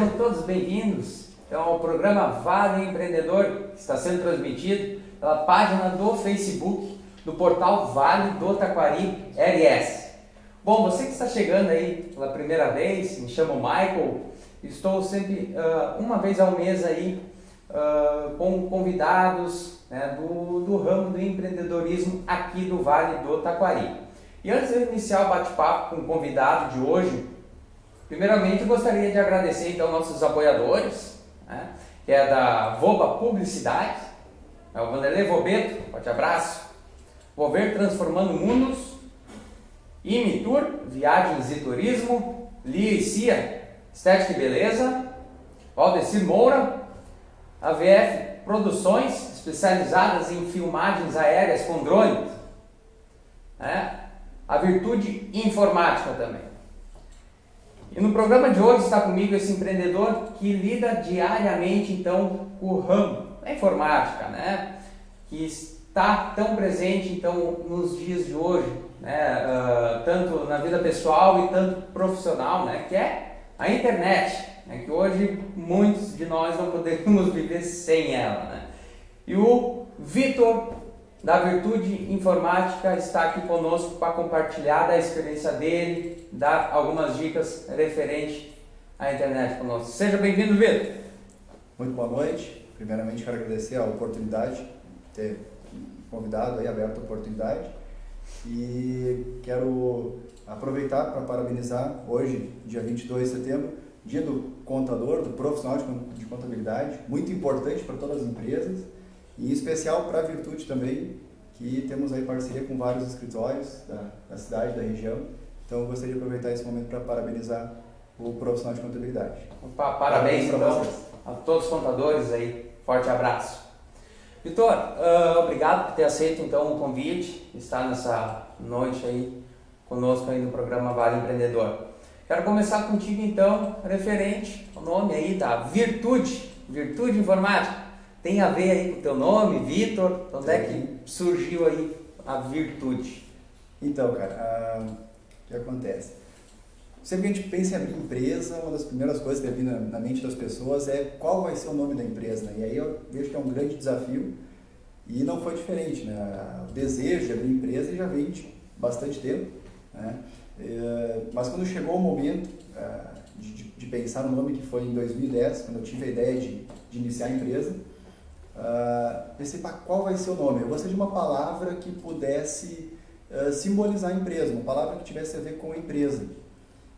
Sejam todos bem-vindos ao programa Vale Empreendedor, que está sendo transmitido pela página do Facebook do portal Vale do Taquari RS. Bom, você que está chegando aí pela primeira vez, me chamo Michael, estou sempre uma vez ao mês aí com convidados, né, do ramo do empreendedorismo aqui do Vale do Taquari. E antes de eu iniciar o bate-papo com o convidado de hoje, primeiramente eu gostaria de agradecer então nossos apoiadores, né, que é da Voba Publicidade, é o Vanderlei Vobeto, forte abraço, Vover Transformando Mundos, Imitur, Viagens e Turismo, Lia e Cia, Estética e Beleza, Valdecir Moura, AVF Produções, especializadas em filmagens aéreas com drones, né? A Virtude Informática também. E no programa de hoje está comigo esse empreendedor que lida diariamente então com o ramo da informática, né? Que está tão presente então nos dias de hoje, né? Tanto na vida pessoal e tanto profissional, né? Que é a internet, né? Que hoje muitos de nós não poderíamos viver sem ela, né? E o Vitor da Virtude Informática está aqui conosco para compartilhar da experiência dele, dar algumas dicas referentes à internet conosco. Seja bem-vindo, Vitor. Muito boa noite. Primeiramente, quero agradecer a oportunidade de ter convidado aí, aberto a oportunidade. E quero aproveitar para parabenizar hoje, dia 22 de setembro, dia do contador, do profissional de contabilidade, muito importante para todas as empresas. E em especial para a Virtude também, que temos aí parceria com vários escritórios da cidade, da região. Então eu gostaria de aproveitar esse momento para parabenizar o profissional de contabilidade. Opa, parabéns então a todos os contadores aí, forte abraço. Vitor, obrigado por ter aceito então o convite, estar nessa noite aí conosco aí no programa Vale Empreendedor. Quero começar contigo então, referente ao nome aí da Virtude Informática. Tem a ver aí com o teu nome, Vitor? Onde é que surgiu aí a Virtude? Então, cara, o que acontece? Sempre que a gente pensa em abrir empresa, uma das primeiras coisas que vem na mente das pessoas é qual vai ser o nome da empresa, né? E aí eu vejo que é um grande desafio e não foi diferente, né? O desejo de abrir empresa já vem de bastante tempo, né? Mas quando chegou o momento de pensar no nome, que foi em 2010, quando eu tive a ideia de iniciar a empresa, pensei, qual vai ser o nome? Eu gostaria de uma palavra que pudesse simbolizar a empresa, uma palavra que tivesse a ver com a empresa.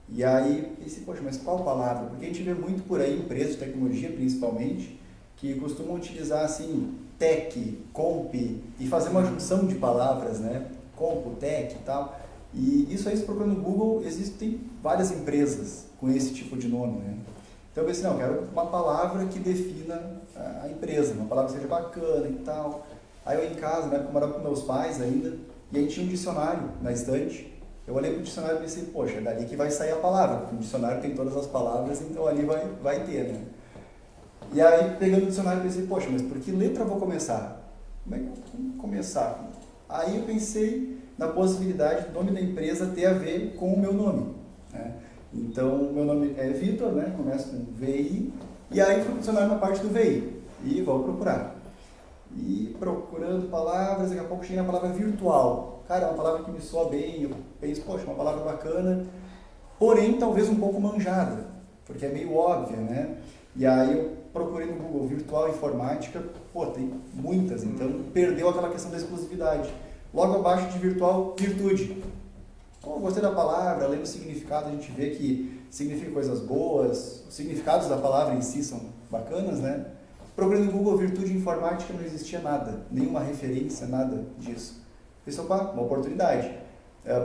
E aí pensei, poxa, mas qual palavra? Porque a gente vê muito por aí, empresas de tecnologia principalmente, que costumam utilizar assim, tech, comp, e fazer uma junção de palavras, né? Compo, tech e tal. E isso aí, se procurar no Google, existem várias empresas com esse tipo de nome, né? Então eu pensei, não, eu quero uma palavra que defina a empresa, uma palavra que seja bacana e tal. Aí eu em casa, né, eu morava com meus pais ainda, e aí tinha um dicionário na estante. Eu olhei para o dicionário e pensei, poxa, é dali que vai sair a palavra, porque o dicionário tem todas as palavras, então ali vai ter, né? E aí, pegando o dicionário, pensei, poxa, mas por que letra eu vou começar? Como é que eu vou começar? Aí eu pensei na possibilidade do nome da empresa ter a ver com o meu nome, né? Então, meu nome é Vitor, né? Começa com VI, e aí fui dicionário na parte do VI, e vou procurar. E procurando palavras, daqui a pouco cheguei na palavra virtual. Cara, é uma palavra que me soa bem, eu penso, poxa, uma palavra bacana, porém talvez um pouco manjada, porque é meio óbvia, né? E aí eu procurei no Google virtual informática, pô, tem muitas, então perdeu aquela questão da exclusividade. Logo abaixo de virtual, virtude. Pô, gostei da palavra, além do significado, a gente vê que significa coisas boas, os significados da palavra em si são bacanas, né? Procurei no Google virtude informática, não existia nada, nenhuma referência, nada disso. Pensei, opa, uma oportunidade.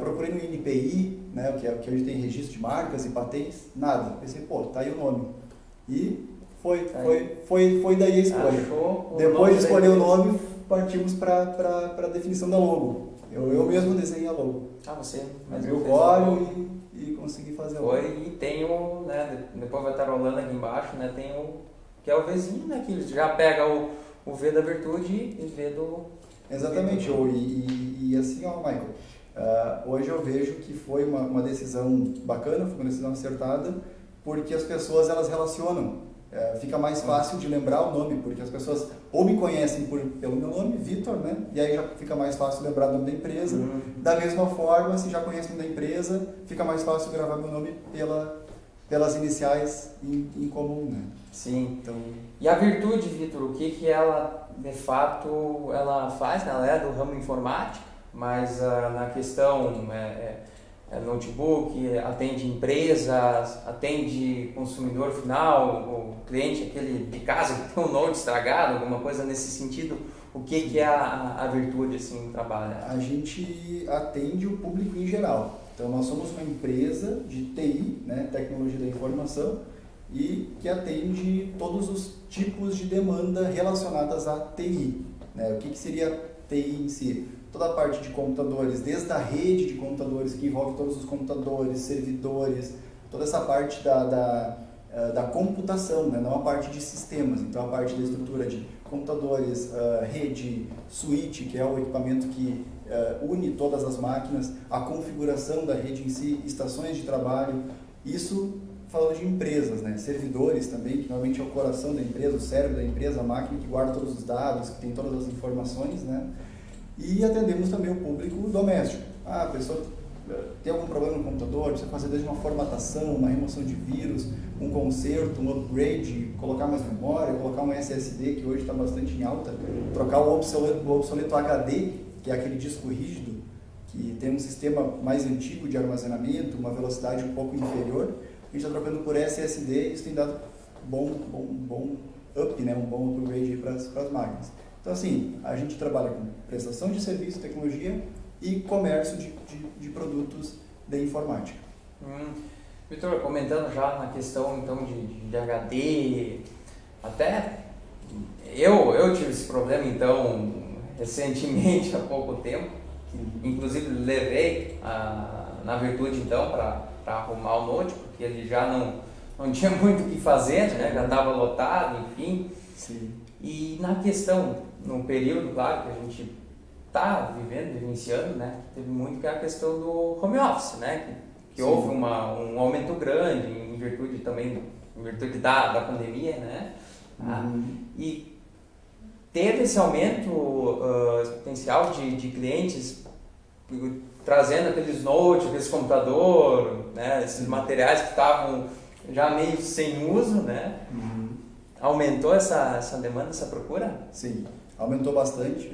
Procurei no INPI, né, que hoje tem registro de marcas e patentes, nada. Pensei, pô, tá aí o nome. E foi daí a escolha. Depois de escolher o nome, partimos para a definição da logo. Eu mesmo desenhei a logo. Você? Eu olho e consegui fazer a logo. E tem o, né, depois vai estar rolando aqui embaixo, né, tem o, que é o Vzinho, né, que já pega o V da Virtude e V do... Exatamente, e assim, ó, Michael, hoje eu vejo que foi uma decisão bacana, foi uma decisão acertada, porque as pessoas elas relacionam. Fica mais fácil de lembrar o nome, porque as pessoas ou me conhecem pelo meu nome, Vitor, né? E aí já fica mais fácil lembrar o nome da empresa. Da mesma forma, se já conhece o nome da empresa, fica mais fácil gravar meu nome pelas iniciais em comum, né? Sim. Então... E a Virtude, Vitor, o que ela, de fato, ela faz? Ela é do ramo informática, mas na questão notebook, atende empresas, atende consumidor final, o cliente, aquele de casa que tem um note estragado, alguma coisa nesse sentido. O que é a Virtude, assim, trabalha? A gente atende o público em geral. Então, nós somos uma empresa de TI, né, Tecnologia da Informação, e que atende todos os tipos de demanda relacionadas à TI. Né? O que seria TI em si? Toda a parte de computadores, desde a rede de computadores, que envolve todos os computadores, servidores, toda essa parte da computação, né? Não a parte de sistemas. Então, a parte da estrutura de computadores, rede, switch, que é o equipamento que une todas as máquinas, a configuração da rede em si, estações de trabalho, isso falando de empresas, né? Servidores também, que normalmente é o coração da empresa, o cérebro da empresa, a máquina que guarda todos os dados, que tem todas as informações, né? E atendemos também o público doméstico. A pessoa tem algum problema no computador, precisa fazer desde uma formatação, uma remoção de vírus, um conserto, um upgrade, colocar mais memória, colocar um SSD, que hoje está bastante em alta, trocar o obsoleto HD, que é aquele disco rígido, que tem um sistema mais antigo de armazenamento, uma velocidade um pouco inferior. A gente está trocando por SSD e isso tem dado bom up, né? Um bom upgrade para as máquinas. Então, assim, a gente trabalha com prestação de serviço, tecnologia e comércio de produtos de informática. Vitor, comentando já na questão então de HD, até eu tive esse problema então recentemente, há pouco tempo, inclusive levei na Virtude então para arrumar o note, porque ele já não tinha muito o que fazer, né? Já estava lotado, enfim. Sim. E na questão, no período, claro, que a gente está vivendo, vivenciando, né? Teve muito que é a questão do home office, né? Que houve um aumento grande em virtude também, em virtude da pandemia, né? E teve esse aumento potencial de clientes trazendo aqueles notes, aqueles computador, né? Esses materiais que estavam já meio sem uso, né? Aumentou essa demanda, essa procura? Sim, aumentou bastante.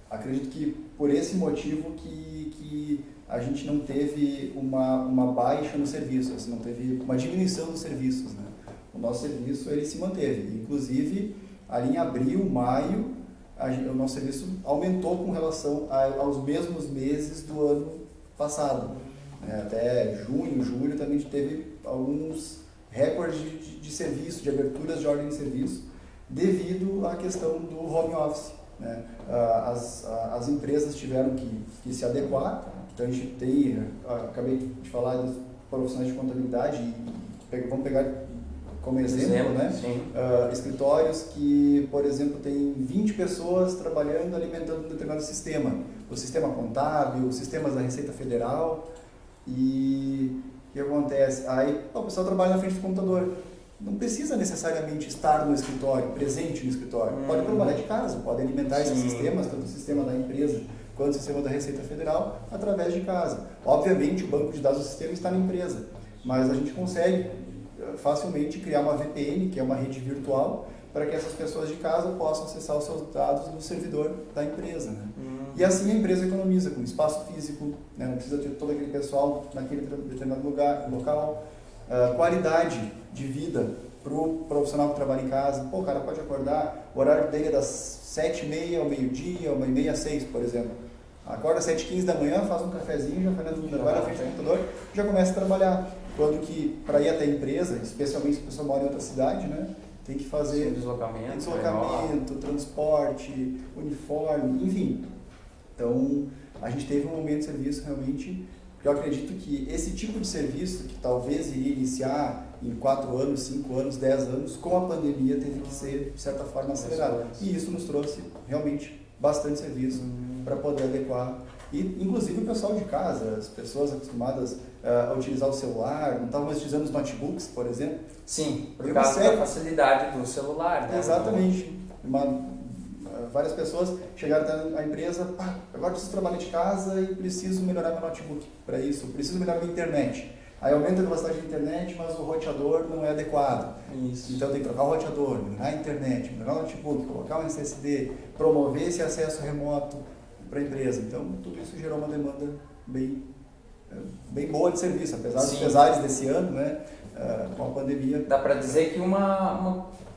Acredito que por esse motivo que a gente não teve uma baixa no serviço, assim, não teve uma diminuição dos serviços, né? O nosso serviço ele se manteve, inclusive ali em abril, maio, o nosso serviço aumentou com relação aos mesmos meses do ano passado. Até junho, julho também a gente teve alguns recordes de serviço, de aberturas de ordem de serviço, devido à questão do home office. Né? As empresas tiveram que se adequar, então a gente tem, acabei de falar dos profissionais de contabilidade, e vamos pegar como exemplo, né? Escritórios que, por exemplo, tem 20 pessoas trabalhando, alimentando um determinado sistema, o sistema contábil, os sistemas da Receita Federal, e o que acontece? Aí o pessoal trabalha na frente do computador. Não precisa necessariamente estar no escritório, presente no escritório. Pode trabalhar de casa, pode alimentar esses sistemas, tanto o sistema da empresa quanto o sistema da Receita Federal, através de casa. Obviamente, o banco de dados do sistema está na empresa, mas a gente consegue facilmente criar uma VPN, que é uma rede virtual, para que essas pessoas de casa possam acessar os seus dados no servidor da empresa. Né? E assim a empresa economiza com espaço físico, né? Não precisa ter todo aquele pessoal naquele determinado local, qualidade de vida para o profissional que trabalha em casa. Pô, o cara pode acordar, o horário dele é das 7h30 ao meio-dia, 1h30 às 6h, por exemplo. Acorda às 7h15 da manhã, faz um cafezinho, já vai na frente do computador, já começa a trabalhar. Quando que, para ir até a empresa, especialmente se a pessoa mora em outra cidade, né, tem que fazer deslocamento, transporte, uniforme, enfim. Então, a gente teve um aumento de serviço realmente. Eu acredito que esse tipo de serviço, que talvez iria iniciar em 4 anos, 5 anos, 10 anos, com a pandemia teve que ser, de certa forma, acelerado. E isso nos trouxe realmente bastante serviço para poder adequar. E, inclusive, o pessoal de casa, as pessoas acostumadas a utilizar o celular, não estavam mais utilizando os notebooks, por exemplo. Sim, por causa da facilidade do celular, né? Exatamente. Várias pessoas chegaram até a empresa, agora preciso trabalhar de casa e preciso melhorar meu notebook para isso, preciso melhorar minha internet. Aí aumenta a velocidade da internet, mas o roteador não é adequado. Isso. Então tem que trocar o roteador, melhorar a internet, melhorar o notebook, colocar um SSD, promover esse acesso remoto para a empresa. Então tudo isso gerou uma demanda bem boa de serviço, apesar dos pesares desse ano, né, com a pandemia. Dá para dizer que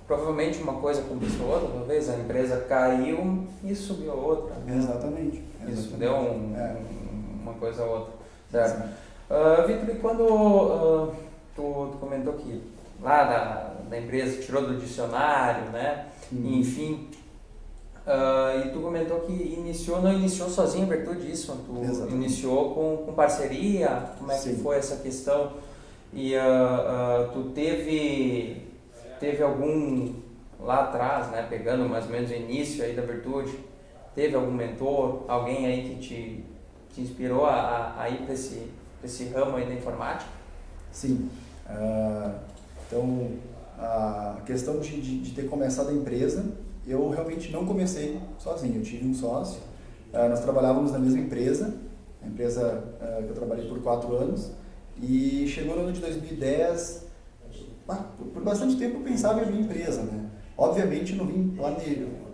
provavelmente uma coisa compensou a outra, talvez a empresa caiu e subiu a outra. Né? Exatamente. Isso deu uma coisa a outra. Certo. Vitor, e quando tu comentou que lá da empresa tirou do dicionário, né? Enfim, e tu comentou que não iniciou sozinho a Virtude, isso? Tu Exatamente. Iniciou com parceria? Como é que foi essa questão? E tu teve algum lá atrás, né? Pegando mais ou menos o início aí da Virtude, teve algum mentor, alguém aí que te inspirou a ir para esse ramo aí da informática? Sim. Então, a questão de ter começado a empresa, eu realmente não comecei sozinho, eu tive um sócio, nós trabalhávamos na mesma empresa, a empresa que eu trabalhei por 4 anos, e chegou no ano de 2010, por bastante tempo eu pensava em abrir empresa, né? Obviamente não vim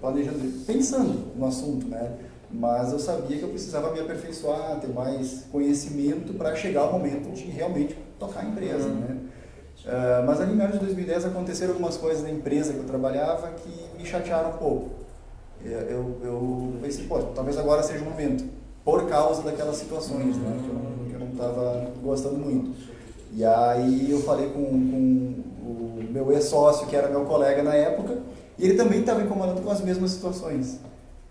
planejando, pensando no assunto, né? Mas eu sabia que eu precisava me aperfeiçoar, ter mais conhecimento para chegar ao momento de realmente tocar a empresa, né? Mas ali em meados de 2010 aconteceram algumas coisas na empresa que eu trabalhava que me chatearam um pouco. Eu pensei, talvez agora seja o momento, por causa daquelas situações, né, que eu não estava gostando muito. E aí eu falei com o meu ex-sócio, que era meu colega na época, e ele também estava incomodado com as mesmas situações.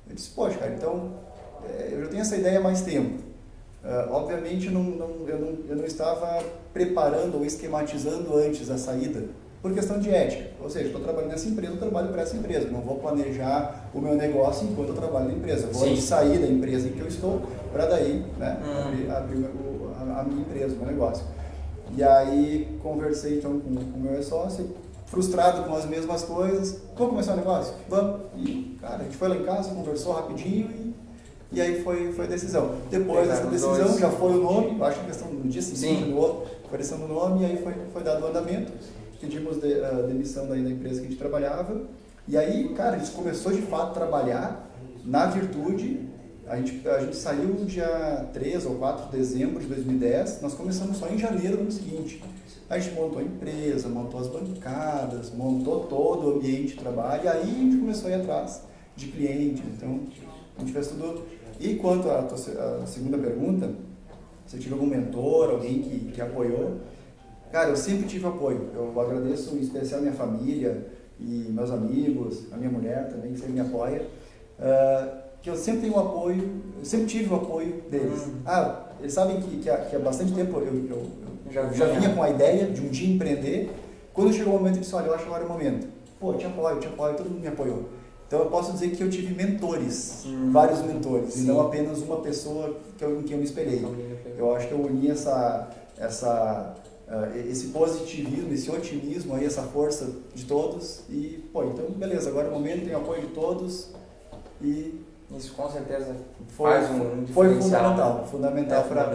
Eu disse, poxa, cara, então eu já tenho essa ideia há mais tempo. Obviamente eu não estava preparando ou esquematizando antes a saída, por questão de ética. Ou seja, estou trabalhando nessa empresa, eu trabalho para essa empresa. Não vou planejar o meu negócio enquanto eu trabalho na empresa. Eu vou sair da empresa em que eu estou para daí, né, abrir a minha empresa, o meu negócio. E aí conversei então com o meu ex-sócio, frustrado com as mesmas coisas. Vamos começar o negócio? Vamos. E, cara, a gente foi lá em casa, conversou rapidinho e aí foi a decisão. Depois dessa decisão já foi o nome, eu acho que a questão do dia seguinte, no outro, foi a questão do nome, e aí foi dado o andamento. Pedimos a demissão daí da empresa que a gente trabalhava. E aí, cara, a gente começou de fato a trabalhar na Virtude. A gente saiu dia 3 ou 4 de dezembro de 2010, nós começamos só em janeiro do ano seguinte. A gente montou a empresa, montou as bancadas, montou todo o ambiente de trabalho, e aí a gente começou a ir atrás de clientes. Então, a gente fez tudo. E quanto à segunda pergunta, se eu tive algum mentor, alguém que apoiou, cara, eu sempre tive apoio. Eu agradeço em especial a minha família e meus amigos, a minha mulher também, que sempre me apoia. Que eu sempre tenho apoio, eu sempre tive o apoio deles. Eles sabem que há bastante tempo eu já vinha com a ideia de um dia empreender. Quando chegou o momento, eu disse, olha, eu acho que agora é o momento. Pô, eu te apoio, todo mundo me apoiou. Então eu posso dizer que eu tive mentores, vários mentores, e não apenas uma pessoa em quem eu me espelhei. Eu acho que eu uni esse positivismo, esse otimismo, aí, essa força de todos. E, então beleza, agora é o momento, tem apoio de todos e... Isso com certeza faz um diferencial. Foi fundamental para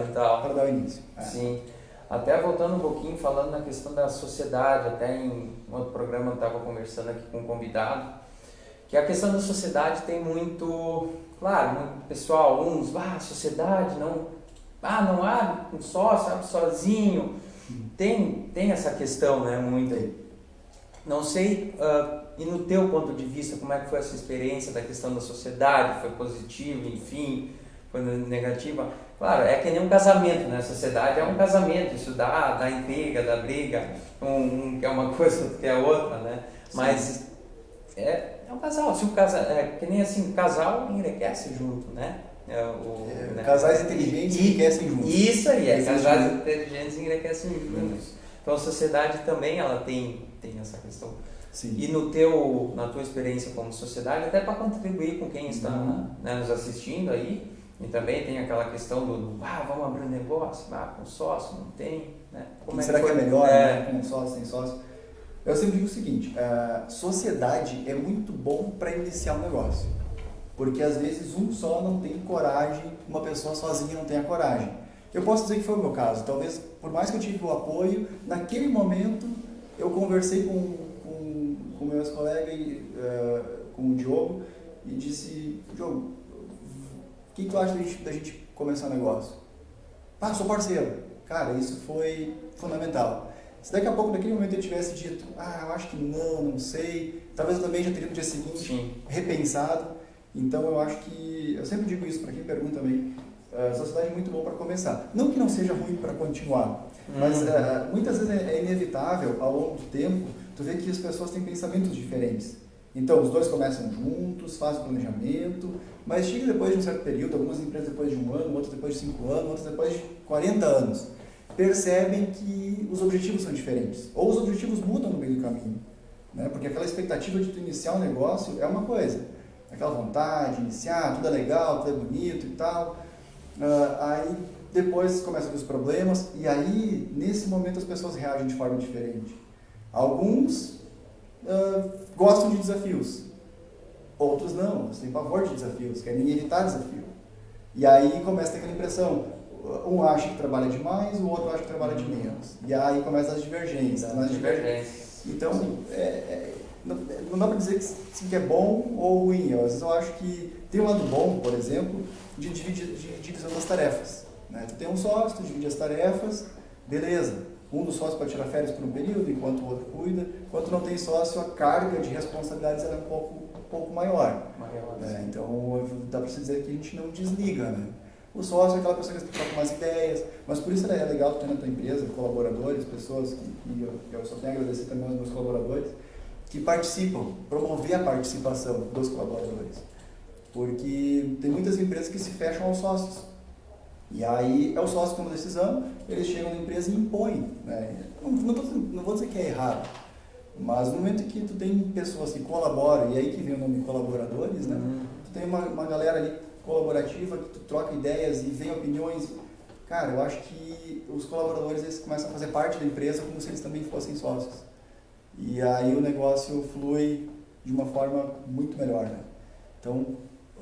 dar o início. Sim. Até voltando um pouquinho, falando na questão da sociedade, até em outro programa eu estava conversando aqui com um convidado, que a questão da sociedade tem muito, claro, muito pessoal, sociedade, não abre com sócio, abre sozinho, tem essa questão, né, muito. Não sei, e no teu ponto de vista, como é que foi essa experiência da questão da sociedade? Foi positiva, enfim, foi negativa? Claro, é que nem um casamento, né? A sociedade é um casamento, isso dá intriga, dá briga, um quer uma coisa, outro quer outra, né? Mas é um casal, se que nem assim, casal enriquece junto, né? Né? Casais inteligentes enriquecem juntos. Isso aí, casais inteligentes enriquecem juntos. Então a sociedade também ela tem essa questão. Sim. E na tua experiência como sociedade, até para contribuir com quem está nos assistindo aí, E também tem aquela questão vamos abrir um negócio, com sócio, não tem, né? Como será que é melhor, né? Com sócio, sem sócio? Eu sempre digo o seguinte, sociedade é muito bom para iniciar um negócio, porque às vezes um só não tem coragem, uma pessoa sozinha não tem a coragem. Eu posso dizer que foi o meu caso, talvez, por mais que eu tive o apoio, naquele momento eu conversei com meus colegas, com o Diogo, e disse, Diogo, o que tu acha da gente começar um negócio? Sou parceiro. Cara, isso foi fundamental. Se daqui a pouco, naquele momento, eu tivesse dito, eu acho que não sei, talvez eu também já teria no dia seguinte Sim. repensado. Então, eu acho que, eu sempre digo isso para quem pergunta também, a sociedade é muito bom para começar. Não que não seja ruim para continuar, mas muitas vezes é inevitável, ao longo do tempo, tu vê que as pessoas têm pensamentos diferentes. Então, os dois começam juntos, fazem o planejamento, mas chega depois de um certo período, algumas empresas depois de 1 ano, outras depois de 5 anos, outras depois de 40 anos, percebem que os objetivos são diferentes, ou os objetivos mudam no meio do caminho, né? Porque aquela expectativa de tu iniciar um negócio é uma coisa, aquela vontade de iniciar, tudo é legal, tudo é bonito e tal, aí depois começam os problemas, e aí, nesse momento, as pessoas reagem de forma diferente. Alguns gostam de desafios, outros não, eles têm pavor de desafios, querem evitar desafio. E aí começa a ter aquela impressão, um acha que trabalha demais, o outro acha que trabalha de menos. E aí começam as divergências. Então, não dá para dizer que é bom ou ruim. Às vezes eu acho que tem um lado bom, por exemplo, de divisão das tarefas. Né? Tu tem um sócio, tu divide as tarefas, beleza. Um dos sócios pode tirar férias por um período, enquanto o outro cuida. Enquanto não tem sócio, a carga de responsabilidades é um pouco maior. Então, dá para se dizer que a gente não desliga. Né? O sócio é aquela pessoa que troca mais ideias, mas por isso é legal ter na tua empresa colaboradores, pessoas que eu só tenho a agradecer também aos meus colaboradores, que participam, promover a participação dos colaboradores. Porque tem muitas empresas que se fecham aos sócios. E aí é o sócio que toma a decisão, eles chegam na empresa e impõem. Né? Não vou dizer que é errado, mas no momento que tu tem pessoas que colaboram, e aí que vem o nome colaboradores, né? Tu tem uma galera ali colaborativa, que tu troca ideias e vem opiniões. Cara, eu acho que os colaboradores eles começam a fazer parte da empresa como se eles também fossem sócios. E aí o negócio flui de uma forma muito melhor. Né? Então,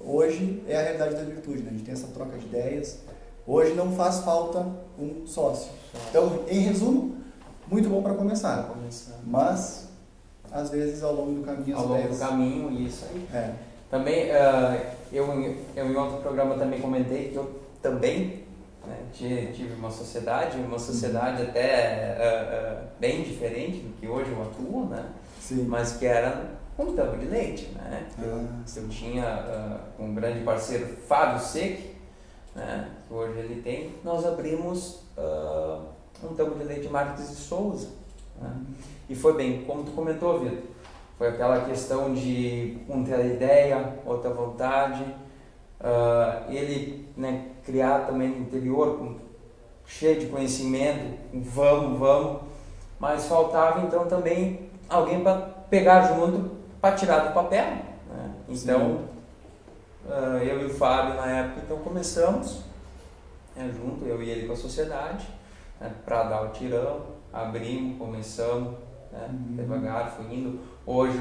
hoje é a realidade da Virtude, né? A gente tem essa troca de ideias. Hoje não faz falta um sócio. Então, em resumo, muito bom para começar. Mas, às vezes, ao longo do caminho... Ao longo do caminho, isso aí. Também, eu em outro programa também comentei que eu também tive uma sociedade até bem diferente do que hoje eu atuo, né? Sim. Mas que era um tambo de leite, né? Eu tinha um grande parceiro, Fábio Seck, né? Que hoje ele tem, nós abrimos um tambo de leite Marques de Souza, né? E foi bem, como tu comentou, Vitor, foi aquela questão de um ter a ideia, outra vontade, ele, né, criar também no interior, cheio de conhecimento, vamos, mas faltava então também alguém para pegar junto, para tirar do papel, né? Então, eu e o Fábio na época, então começamos junto, eu e ele com a sociedade, né, para dar o tirão, abrimos, começamos, né, devagar, fui indo. Hoje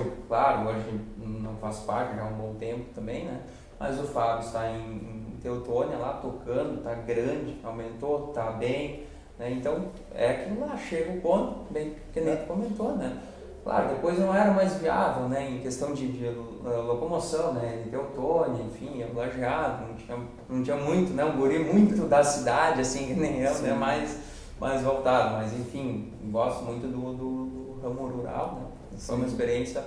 não faço parte, já há um bom tempo também, né? Mas o Fábio está em Teutônia lá tocando, está grande, aumentou, está bem, né? Então é aquilo lá, chega o ponto, bem que nem tu comentou, né? Claro, depois não era mais viável, né? Em questão de locomoção, né? Em Teutônia, enfim, é Lajeado, não tinha muito, né? Um guri muito da cidade, assim, que nem eu, né? Mais voltado, mas enfim, gosto muito do ramo rural, né? Foi uma experiência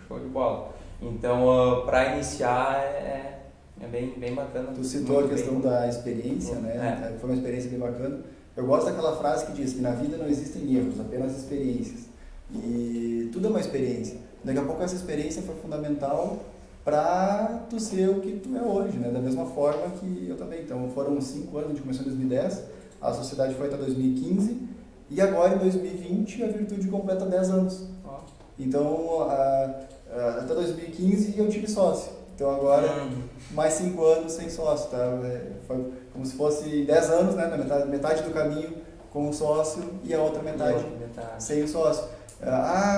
show de bola. Então, para iniciar, é bem bacana. Tu citou a questão da experiência, né? Foi uma experiência bem bacana. Eu gosto daquela frase que diz que na vida não existem erros, apenas experiências. E tudo é uma experiência. Daqui a pouco essa experiência foi fundamental para tu ser o que tu é hoje, né? Da mesma forma que eu também. Então, foram 5 anos, a gente começou em 2010, a sociedade foi até 2015, e agora em 2020 a Virtude completa 10 anos. Então, até 2015 eu tive sócio. Então agora, mais 5 anos sem sócio, tá? Foi como se fosse 10 anos, né? Na metade do caminho com o sócio e a outra metade sem o sócio.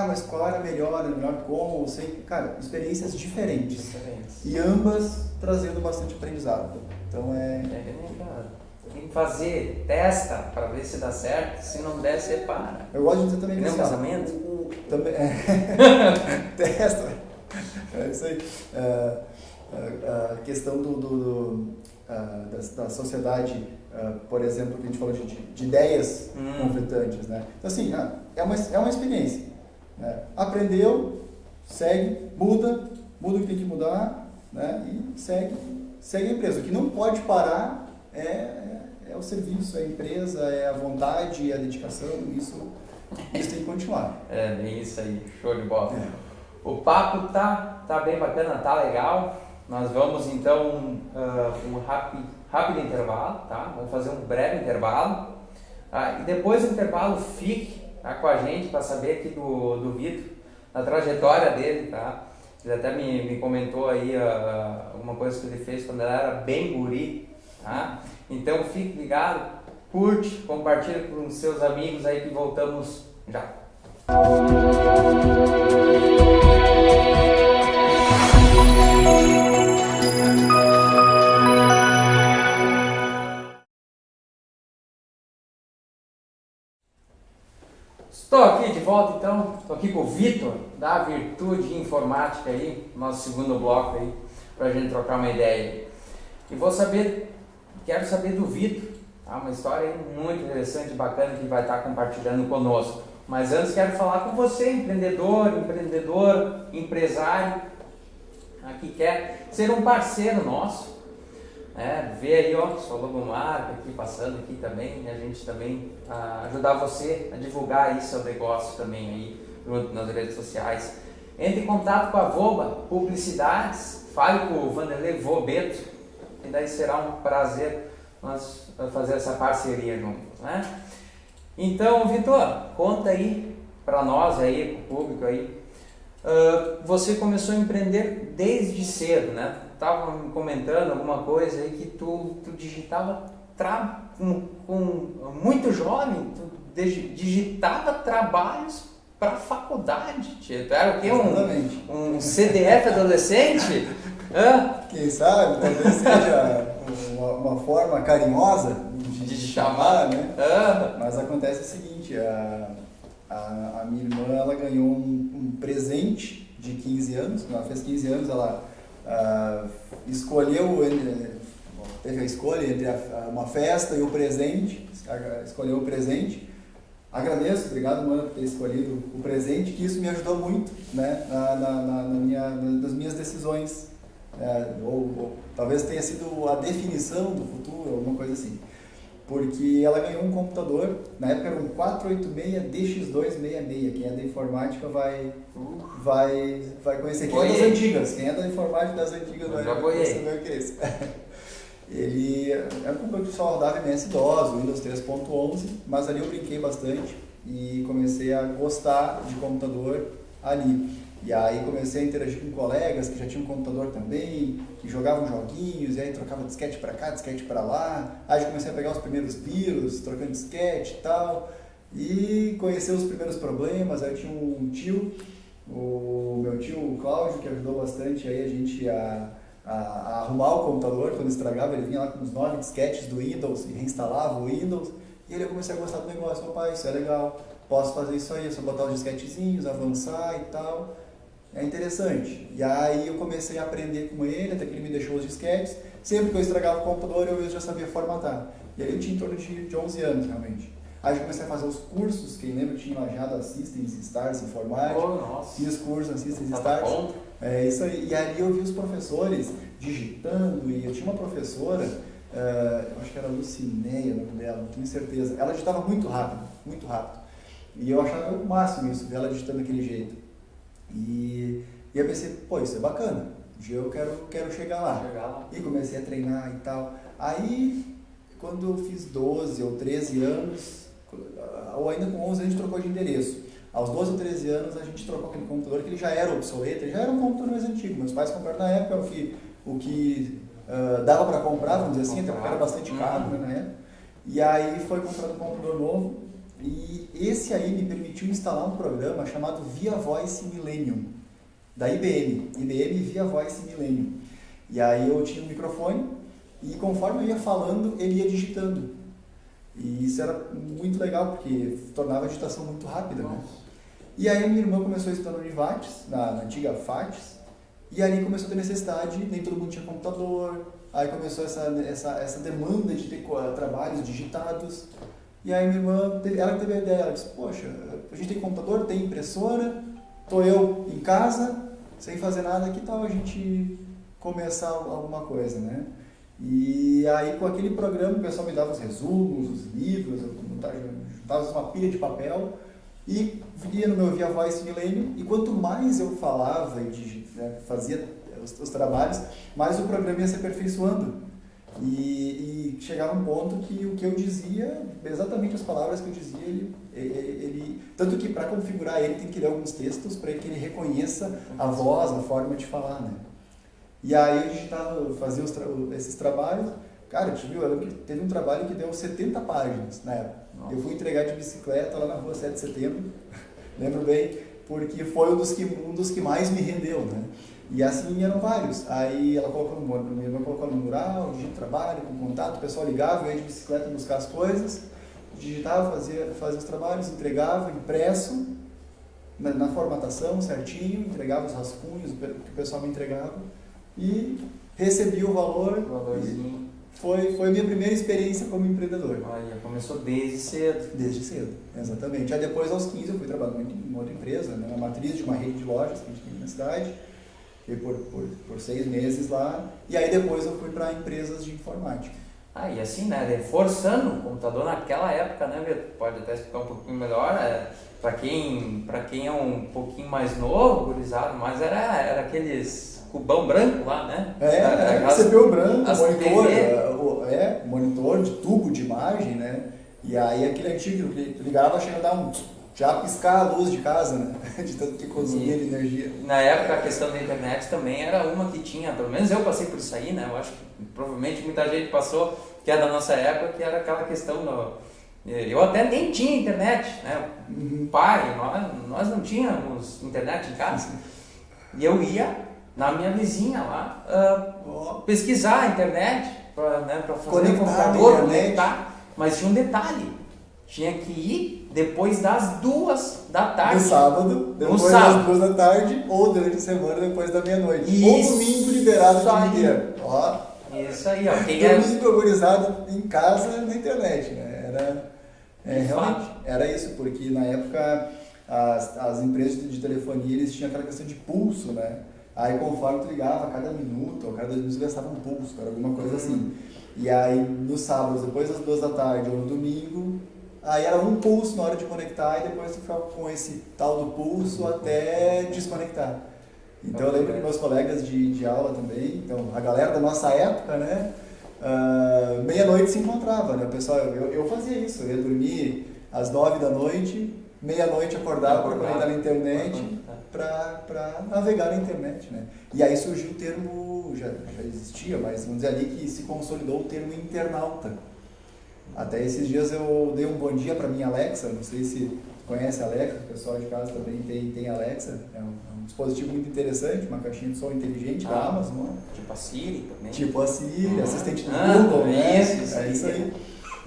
Mas qual era melhor como? Cara, experiências diferentes. E ambas trazendo bastante aprendizado. Então tem que fazer, testa para ver se dá certo, se não der, você para. Eu gosto de dizer também que nem um casamento? Também, testa. É isso aí. A questão da sociedade, por exemplo, que a gente falou de ideias conflitantes, né? Então, assim, é uma experiência. Né? Aprendeu, segue, muda o que tem que mudar, né? E segue a empresa. O que não pode parar é o serviço, é a empresa, é a vontade, é a dedicação, isso tem que continuar. É bem isso aí, show de bola. O papo tá bem bacana, tá legal. Nós vamos então um rápido intervalo, tá? Vamos fazer um breve intervalo. E depois do intervalo, fique com a gente para saber aqui do Vitor, a trajetória dele, tá? Ele até me comentou aí alguma coisa que ele fez quando ele era bem guri, tá? Então fique ligado, curte, compartilha com seus amigos aí que voltamos já. Estou aqui de volta então, estou aqui com o Vitor, da Virtude Informática aí, nosso segundo bloco aí, para a gente trocar uma ideia. E quero saber do Vitor, tá? Uma história aí muito interessante e bacana que vai estar compartilhando conosco. Mas antes quero falar com você, empreendedor, empresário, que quer ser um parceiro nosso. Ver aí, sua logomarca aqui passando aqui também, a gente também ajudar você a divulgar aí seu negócio também aí junto nas redes sociais. Entre em contato com a Voba Publicidades, fale com o Vanderlei Vobeto, e daí será um prazer nós fazer essa parceria juntos, né? Então, Vitor, conta aí para nós aí, pro público aí, você começou a empreender desde cedo, né? Estava me comentando alguma coisa aí que tu digitava muito jovem, tu digitava trabalhos para faculdade, tia. Tu era o quê? Um CDF adolescente? Quem sabe, talvez seja uma forma carinhosa de chamar, né? Mas acontece o seguinte, a minha irmã, ela ganhou um presente de 15 anos, quando ela fez 15 anos, ela teve a escolha entre uma festa e o presente, escolheu o presente. Agradeço, obrigado, mano, por ter escolhido o presente, que isso me ajudou muito, né, nas minhas decisões, ou talvez tenha sido a definição do futuro, alguma coisa assim. Porque ela ganhou um computador, na época era um 486 DX266, quem é da informática vai conhecer, quem é das antigas, quem é da informática das antigas vai saber o que é isso. Ele é um computador que só rodava MS-DOS, Windows 3.11, mas ali eu brinquei bastante e comecei a gostar de computador ali. E aí comecei a interagir com colegas que já tinham um computador também, que jogavam joguinhos, e aí trocava disquete para cá, disquete para lá. Aí comecei a pegar os primeiros vírus, trocando disquete e tal, e conhecer os primeiros problemas. Aí eu tinha um tio, o meu tio o Cláudio, que ajudou bastante aí a gente a arrumar o computador quando estragava. Ele vinha lá com uns 9 disquetes do Windows e reinstalava o Windows. E aí eu comecei a gostar do negócio. Pai, isso é legal, posso fazer isso aí, é só botar os disquetezinhos, avançar e tal. É interessante. E aí eu comecei a aprender com ele, até que ele me deixou os disquetes. Sempre que eu estragava o computador, eu já sabia formatar. E aí eu tinha em torno de 11 anos, realmente. Aí eu comecei a fazer os cursos, quem lembra, tinha Lajado Assistance, Stars Informática. Fiz cursos Assistance Stars. É isso aí. E ali eu vi os professores digitando, e eu tinha uma professora, eu acho que era Lucinéia, o nome dela, não tenho certeza. Ela digitava muito rápido, muito rápido. E eu achava o máximo isso, ver ela digitando daquele jeito. E eu pensei, isso é bacana, um dia eu quero chegar lá. E comecei a treinar e tal. Aí, quando eu fiz 12 ou 13 anos, ou ainda com 11 anos, a gente trocou de endereço. Aos 12 ou 13 anos a gente trocou aquele computador que ele já era obsoleto, ele já era um computador mais antigo. Meus pais compraram na época o que dava para comprar, vamos dizer assim, até porque era bastante caro, né, na época. E aí foi comprado um computador novo e esse aí me permitiu instalar um programa chamado Via Voice Millennium, da IBM Via Voice Millennium. E aí eu tinha um microfone e conforme eu ia falando, ele ia digitando. E isso era muito legal, porque tornava a digitação muito rápida, né? E aí minha irmã começou a estudar no Univates, na antiga FATES, e ali começou a ter necessidade, nem todo mundo tinha computador, aí começou essa demanda de ter trabalhos digitados. E aí minha irmã, ela teve a ideia, ela disse, poxa, a gente tem computador, tem impressora, tô eu em casa, sem fazer nada, que tal a gente começar alguma coisa, né? E aí com aquele programa o pessoal me dava os resumos, os livros, eu juntava uma pilha de papel e via no meu Via Voice Millennium, e quanto mais eu falava e fazia os trabalhos, mais o programa ia se aperfeiçoando. E chegava um ponto que o que eu dizia, exatamente as palavras que eu dizia, ele tanto que para configurar ele tem que ler alguns textos para que ele reconheça a voz, a forma de falar, né? E aí fazia esses trabalhos. Cara, eu lembro que teve um trabalho que deu 70 páginas na época. Nossa. Eu fui entregar de bicicleta lá na rua 7 de setembro, lembro bem, porque foi um dos que mais me rendeu, né? E assim eram vários. Aí ela minha irmã colocou no mural, digito trabalho, com contato, o pessoal ligava, eu ia de bicicleta buscar as coisas, digitava, fazia os trabalhos, entregava, impresso, na formatação certinho, entregava os rascunhos que o pessoal me entregava e recebi o valor. Valorzinho. Foi a minha primeira experiência como empreendedor. Olha, começou desde cedo. Desde cedo, exatamente. Aí depois, aos 15, eu fui trabalhar em outra empresa, né, na matriz de uma rede de lojas que a gente tem na cidade. Fiquei por 6 meses lá. E aí depois eu fui para empresas de informática. E assim, né, reforçando o computador naquela época, né, Vitor? Pode até explicar um pouquinho melhor, para quem é um pouquinho mais novo, gurizado, mas era aqueles cubão branco lá, né? CPU branco, monitor de tubo de imagem, né? E aí aquele antigo que tu ligava, chega a dar já piscar a luz de casa, né? De tanto que consumia de energia. Na época a questão da internet também era uma que tinha, pelo menos eu passei por isso aí, né? Eu acho que provavelmente muita gente passou, que é da nossa época, que era aquela questão eu até nem tinha internet, né? Pai, nós não tínhamos internet em casa. E eu ia na minha vizinha lá pesquisar a internet para fazer o computador, conectar, mas tinha um detalhe, tinha que ir depois das 2 da tarde. No sábado, depois das 2 da tarde, ou durante a semana, depois da meia-noite. Ou domingo liberado de dia. Isso aí, ó. Domingo organizado em casa na internet, né? Realmente, era isso, porque na época as empresas de telefonia, eles tinham aquela questão de pulso, né? Aí conforme tu ligava, a cada minuto, ou cada 2 minutos gastava um pulso, era alguma coisa assim. E aí nos sábados, depois das 2 da tarde, ou no domingo, aí era um pulso na hora de conectar e depois tu ficava com esse tal do pulso até desconectar. Então eu lembro que meus colegas de aula também, então a galera da nossa época, né, meia-noite se encontrava, né, pessoal, eu fazia isso, eu ia dormir às 9 da noite, meia-noite acordava para conectar na internet, para navegar na internet, né. E aí surgiu o termo, já existia, mas vamos dizer ali que se consolidou o termo internauta. Até esses dias eu dei um bom dia para minha Alexa, não sei se conhece a Alexa, o pessoal de casa também tem Alexa, é um dispositivo muito interessante, uma caixinha de som inteligente da Amazon. Tipo a Siri também. Tipo a Siri, assistente do Google, né? Isso aí.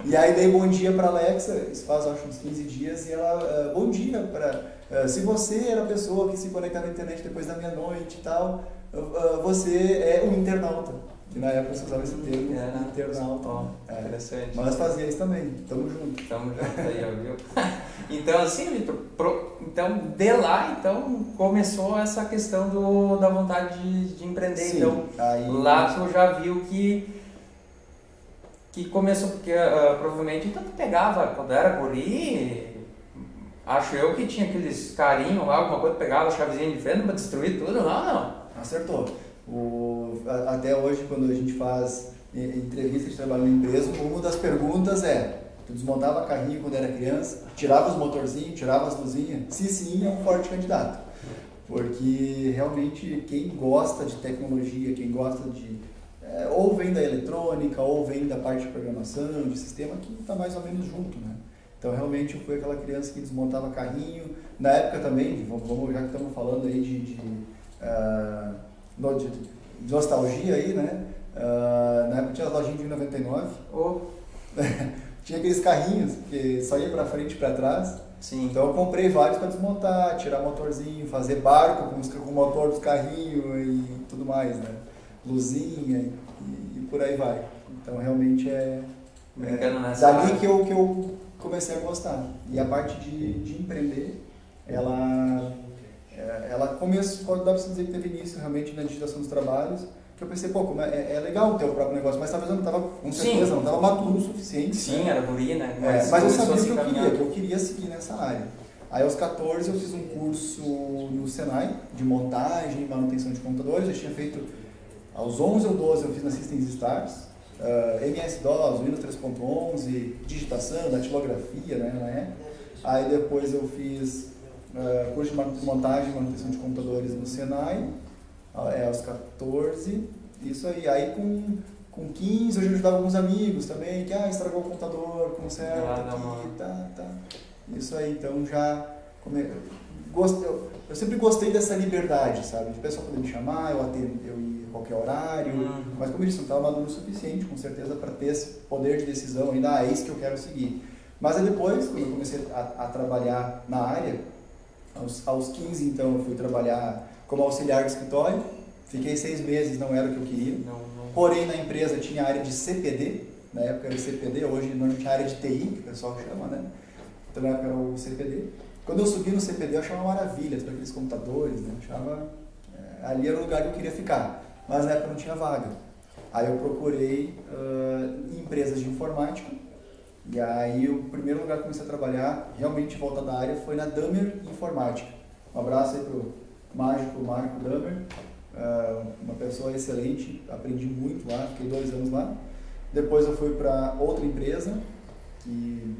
E aí dei bom dia para a Alexa, isso faz acho uns 15 dias, e ela, bom dia, se você era a pessoa que se conectava na internet depois da meia-noite e tal, você é um internauta. Que na época você usava esse termo, internauta. Interessante. Mas fazia isso também, tamo junto. Tamo junto aí, ó, viu? Então, assim, Vitor, de lá, começou essa questão da vontade de empreender. Sim, então, aí, lá tu já viu que começou, porque provavelmente então tu pegava, quando era guri, acho eu que tinha aqueles carinhos lá, alguma coisa, pegava a chavezinha de frente pra destruir tudo, não? Acertou. Até hoje, quando a gente faz entrevista de trabalho na empresa, uma das perguntas é: Tu desmontava carrinho quando era criança, tirava os motorzinhos, tirava as luzinhas. Se sim, é um forte candidato. Porque realmente quem gosta de tecnologia, quem gosta de... ou vem da eletrônica, ou vem da parte de programação, de sistema, que está mais ou menos junto, né? Então realmente eu fui aquela criança que desmontava carrinho. Na época também, já que estamos falando aí de nostalgia aí, né? Na época tinha as lojinhas de 99. Oh. Tinha aqueles carrinhos que só ia para frente e para trás. Sim. Então eu comprei vários para desmontar, tirar motorzinho, fazer barco com o motor dos carrinhos e tudo mais, né? Luzinha e por aí vai. Então realmente dali que eu comecei a gostar. E a parte de empreender, ela começou, dá para dizer que teve início realmente na digitação dos trabalhos, que eu pensei, pô, é legal ter o próprio negócio, mas talvez eu não estava, com certeza, não estava maduro o suficiente. Sim, né? Era guri, né? Mas eu sabia o que eu queria seguir nessa área. Aí aos 14 eu fiz um curso no Senai, de montagem e manutenção de computadores. Eu tinha feito, aos 11 ou 12 eu fiz na Systems Stars, MS-DOS, Windows 3.11, digitação, datilografia, né? Aí depois eu fiz curso de montagem e manutenção de computadores no Senai, aos 14, isso aí. Aí com 15 eu já ajudava alguns amigos também, que estragou o computador, conserta aqui, tá. Isso aí, então já... Eu sempre gostei dessa liberdade, sabe? De pessoa poder me chamar, eu ia em qualquer horário, mas como eu disse, não estava maduro o suficiente, com certeza, para ter esse poder de decisão ainda, é isso que eu quero seguir. Mas aí depois, quando eu comecei a trabalhar na área, aos 15 então eu fui trabalhar como auxiliar de escritório, fiquei 6 meses, não era o que eu queria, porém na empresa tinha a área de CPD, na época era o CPD, hoje normalmente a área de TI, que o pessoal chama, né? Então na época era o CPD. Quando eu subi no CPD eu achava uma maravilha, todos aqueles computadores, né? Ali era o lugar que eu queria ficar, mas na época não tinha vaga. Aí eu procurei empresas de informática, e aí o primeiro lugar que eu comecei a trabalhar, realmente volta da área, foi na Damer Informática. Um abraço aí pro mágico Marco Damer, uma pessoa excelente, aprendi muito lá, fiquei 2 anos lá. Depois eu fui para outra empresa, que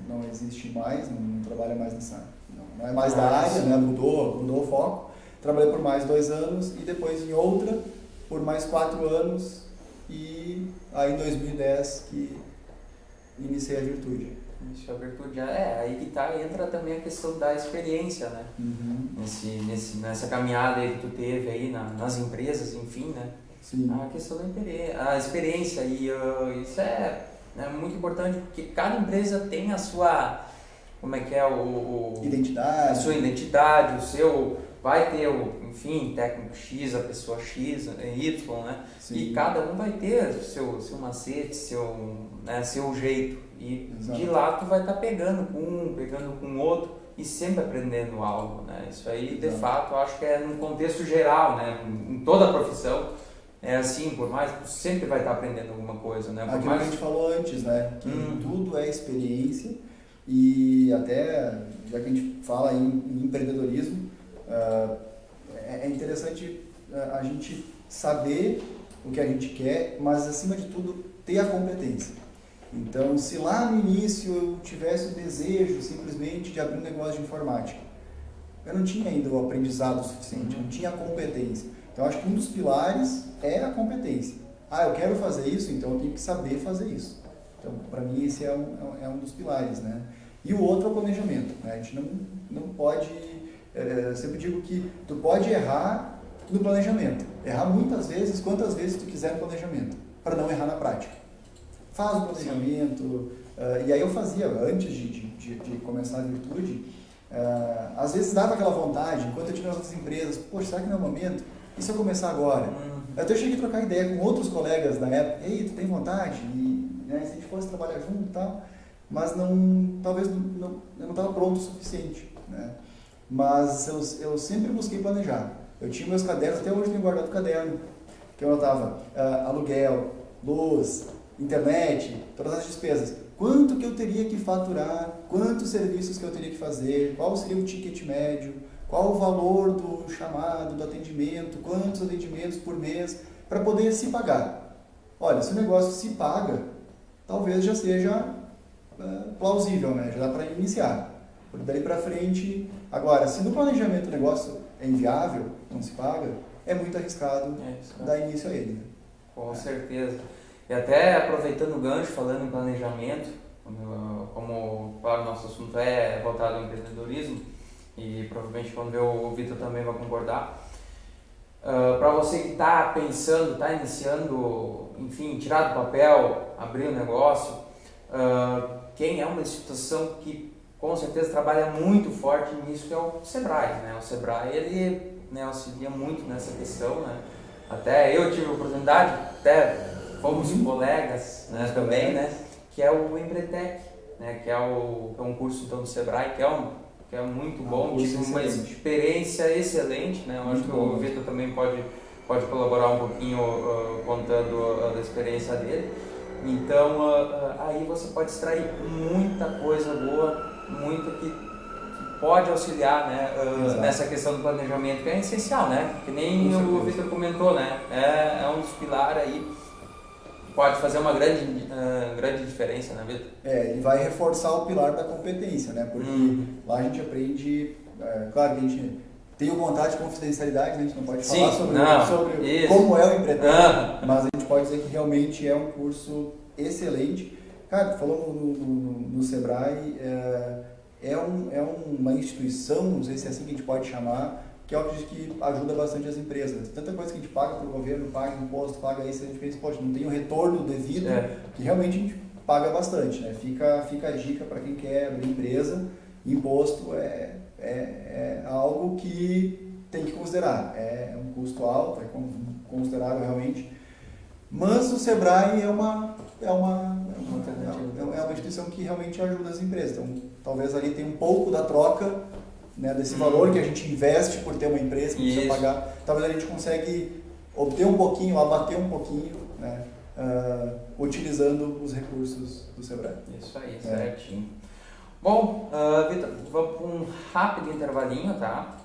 não existe mais, não trabalha mais nessa... Não é mais da área, né? Mudou o foco. Trabalhei por mais 2 anos e depois em outra por mais 4 anos e aí em 2010 que iniciei a Virtude. Iniciou a Virtude, aí que tá, entra também a questão da experiência, né? Nessa caminhada aí que tu teve aí nas empresas, enfim, né? Sim. A questão da experiência e isso é muito importante porque cada empresa tem a sua, identidade. A sua identidade, o seu, vai ter enfim, técnico X, a pessoa X, Y, né? Sim. E cada um vai ter seu macete, seu jeito. E exato. De lá tu vai estar pegando com um, pegando com outro e sempre aprendendo algo, né? Isso aí, exato. De fato, eu acho que é num contexto geral, né? Em toda a profissão. É assim, por mais que tu sempre vai estar aprendendo alguma coisa, né? Aquilo que a gente falou antes, né? Que tudo é experiência e até, já que a gente fala em empreendedorismo, é interessante a gente saber o que a gente quer, mas acima de tudo ter a competência. Então, se lá no início eu tivesse o desejo simplesmente de abrir um negócio de informática, eu não tinha ainda o aprendizado suficiente, eu não tinha a competência. Então, acho que um dos pilares é a competência. Eu quero fazer isso, então eu tenho que saber fazer isso. Então, para mim, esse é um dos pilares, né? E o outro é o planejamento, né? A gente não pode... eu sempre digo que tu pode errar no planejamento. Errar muitas vezes, quantas vezes tu quiser no planejamento, para não errar na prática. Faz o planejamento. E aí eu fazia, antes de começar a Virtude, às vezes dava aquela vontade, enquanto eu tinha nas outras empresas, poxa, será que não é o momento? E se eu começar agora? Até eu cheguei a trocar ideia com outros colegas da época, tu tem vontade? E, né, se a gente fosse trabalhar junto e tal, mas talvez eu não estava pronto o suficiente, né? Mas eu sempre busquei planejar. Eu tinha meus cadernos, até hoje eu tenho guardado o caderno, que eu anotava aluguel, luz, internet, todas as despesas. Quanto que eu teria que faturar, quantos serviços que eu teria que fazer, qual seria o ticket médio, qual o valor do chamado, do atendimento, quantos atendimentos por mês, para poder se pagar. Olha, se o negócio se paga, talvez já seja plausível, né? Já dá para iniciar. Porque dali para frente, agora, se no planejamento do negócio é inviável, não se paga, é muito arriscado dar início a ele. Né? Com certeza. E até aproveitando o gancho, falando em planejamento, como claro, nosso assunto é voltado ao empreendedorismo, e provavelmente quando ver o Vitor também vai concordar, para você que está pensando, está iniciando, enfim, tirar do papel, abrir um negócio, quem é uma instituição que com certeza trabalha muito forte nisso, que é o Sebrae, né? O Sebrae, ele, né, auxilia muito nessa questão, né? Até eu tive a oportunidade, até fomos colegas, né, também, né? Que é o Empretec, né? Que é um curso então do Sebrae, que é muito bom, tive uma experiência excelente, né? Eu acho que o Vitor também pode colaborar um pouquinho contando da experiência dele. Então, aí você pode extrair muita coisa boa, muita que pode auxiliar, né, nessa questão do planejamento, que é essencial, né? Que nem o Vitor comentou, né? É um dos pilares aí que pode fazer uma grande diferença, né, Vitor? E vai reforçar o pilar da competência, né? Porque lá a gente aprende, claro que a gente tem o contrato de confidencialidade, né? A gente não pode falar sobre como é o empreendedor, mas a gente pode dizer que realmente é um curso excelente. Cara, tu falou no Sebrae, é uma instituição, não sei se é assim que a gente pode chamar, que eu acredito que ajuda bastante as empresas. Tanta coisa que a gente paga para o governo, paga imposto, paga isso, a gente pensa, poxa, não tem um retorno devido, que realmente a gente paga bastante, né? Fica a dica para quem quer abrir empresa, imposto é algo que tem que considerar. É um custo alto, é considerável realmente, mas o Sebrae é uma instituição que realmente ajuda as empresas. Então, talvez ali tenha um pouco da troca, né, desse valor que a gente investe por ter uma empresa que precisa pagar. Talvez a gente consegue obter um pouquinho, abater um pouquinho, né, utilizando os recursos do Sebrae. Isso aí, certinho. Bom, Vitor, vamos para um rápido intervalinho, tá?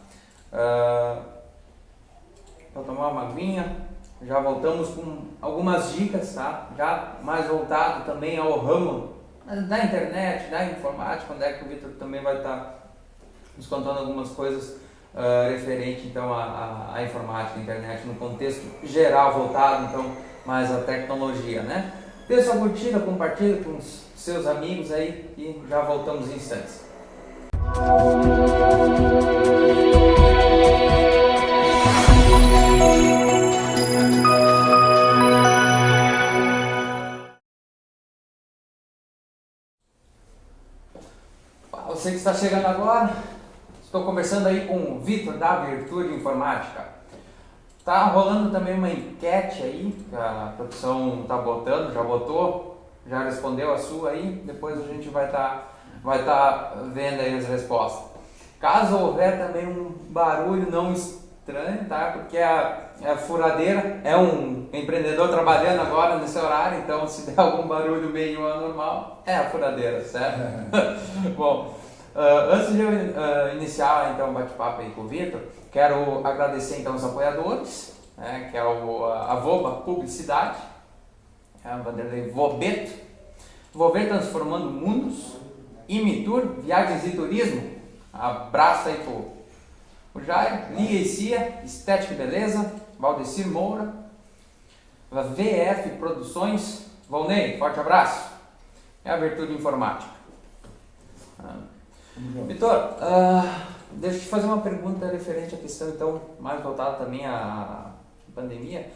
Vou tomar uma aguinha. Já voltamos com algumas dicas, tá? Já mais voltado também ao ramo da internet, da informática, onde é que o Vitor também vai estar nos contando algumas coisas referente então à informática, à internet, no contexto geral, voltado então mais à tecnologia, né? Dê sua curtida, compartilha com os seus amigos aí e já voltamos em instantes. Você que está chegando agora, estou conversando aí com o Vitor da Virtude Informática. Tá rolando também uma enquete aí, que a produção tá botando, já botou, já respondeu a sua aí, depois a gente vai tá vendo aí as respostas. Caso houver também um barulho não estranho, tá? Porque a furadeira é um empreendedor trabalhando agora nesse horário, então se der algum barulho meio anormal, é a furadeira, certo? Bom, antes de eu iniciar então o bate-papo aí com o Vitor, quero agradecer então os apoiadores, né, que é a Voba Publicidade, a Vanderlei Vobeto, Vober Transformando Mundos, Imitur, Viagens e Turismo, abraço aí pro Jair, Lia e Cia, Estética e Beleza, Valdecir Moura, VF Produções, Volney, forte abraço, e a Virtude Informática. Vitor, deixa eu te fazer uma pergunta referente à questão, então, mais voltada também à pandemia.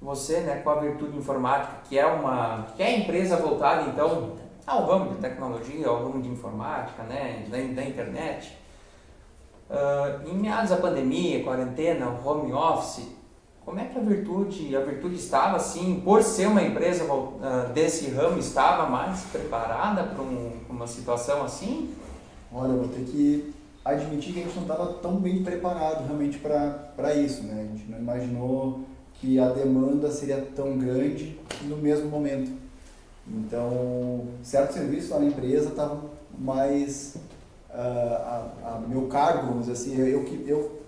Você, né, com a Virtude Informática, que é empresa voltada, então, ao ramo de tecnologia, ao ramo de informática, né, da internet. Em meados da pandemia, quarentena, home office, como é que a Virtude estava, assim, por ser uma empresa desse ramo, estava mais preparada para uma situação assim? Olha, eu vou ter que admitir que a gente não estava tão bem preparado realmente para isso, né? A gente não imaginou que a demanda seria tão grande no mesmo momento. Então, certos serviços lá na empresa estavam mais a meu cargo, vamos dizer assim, eu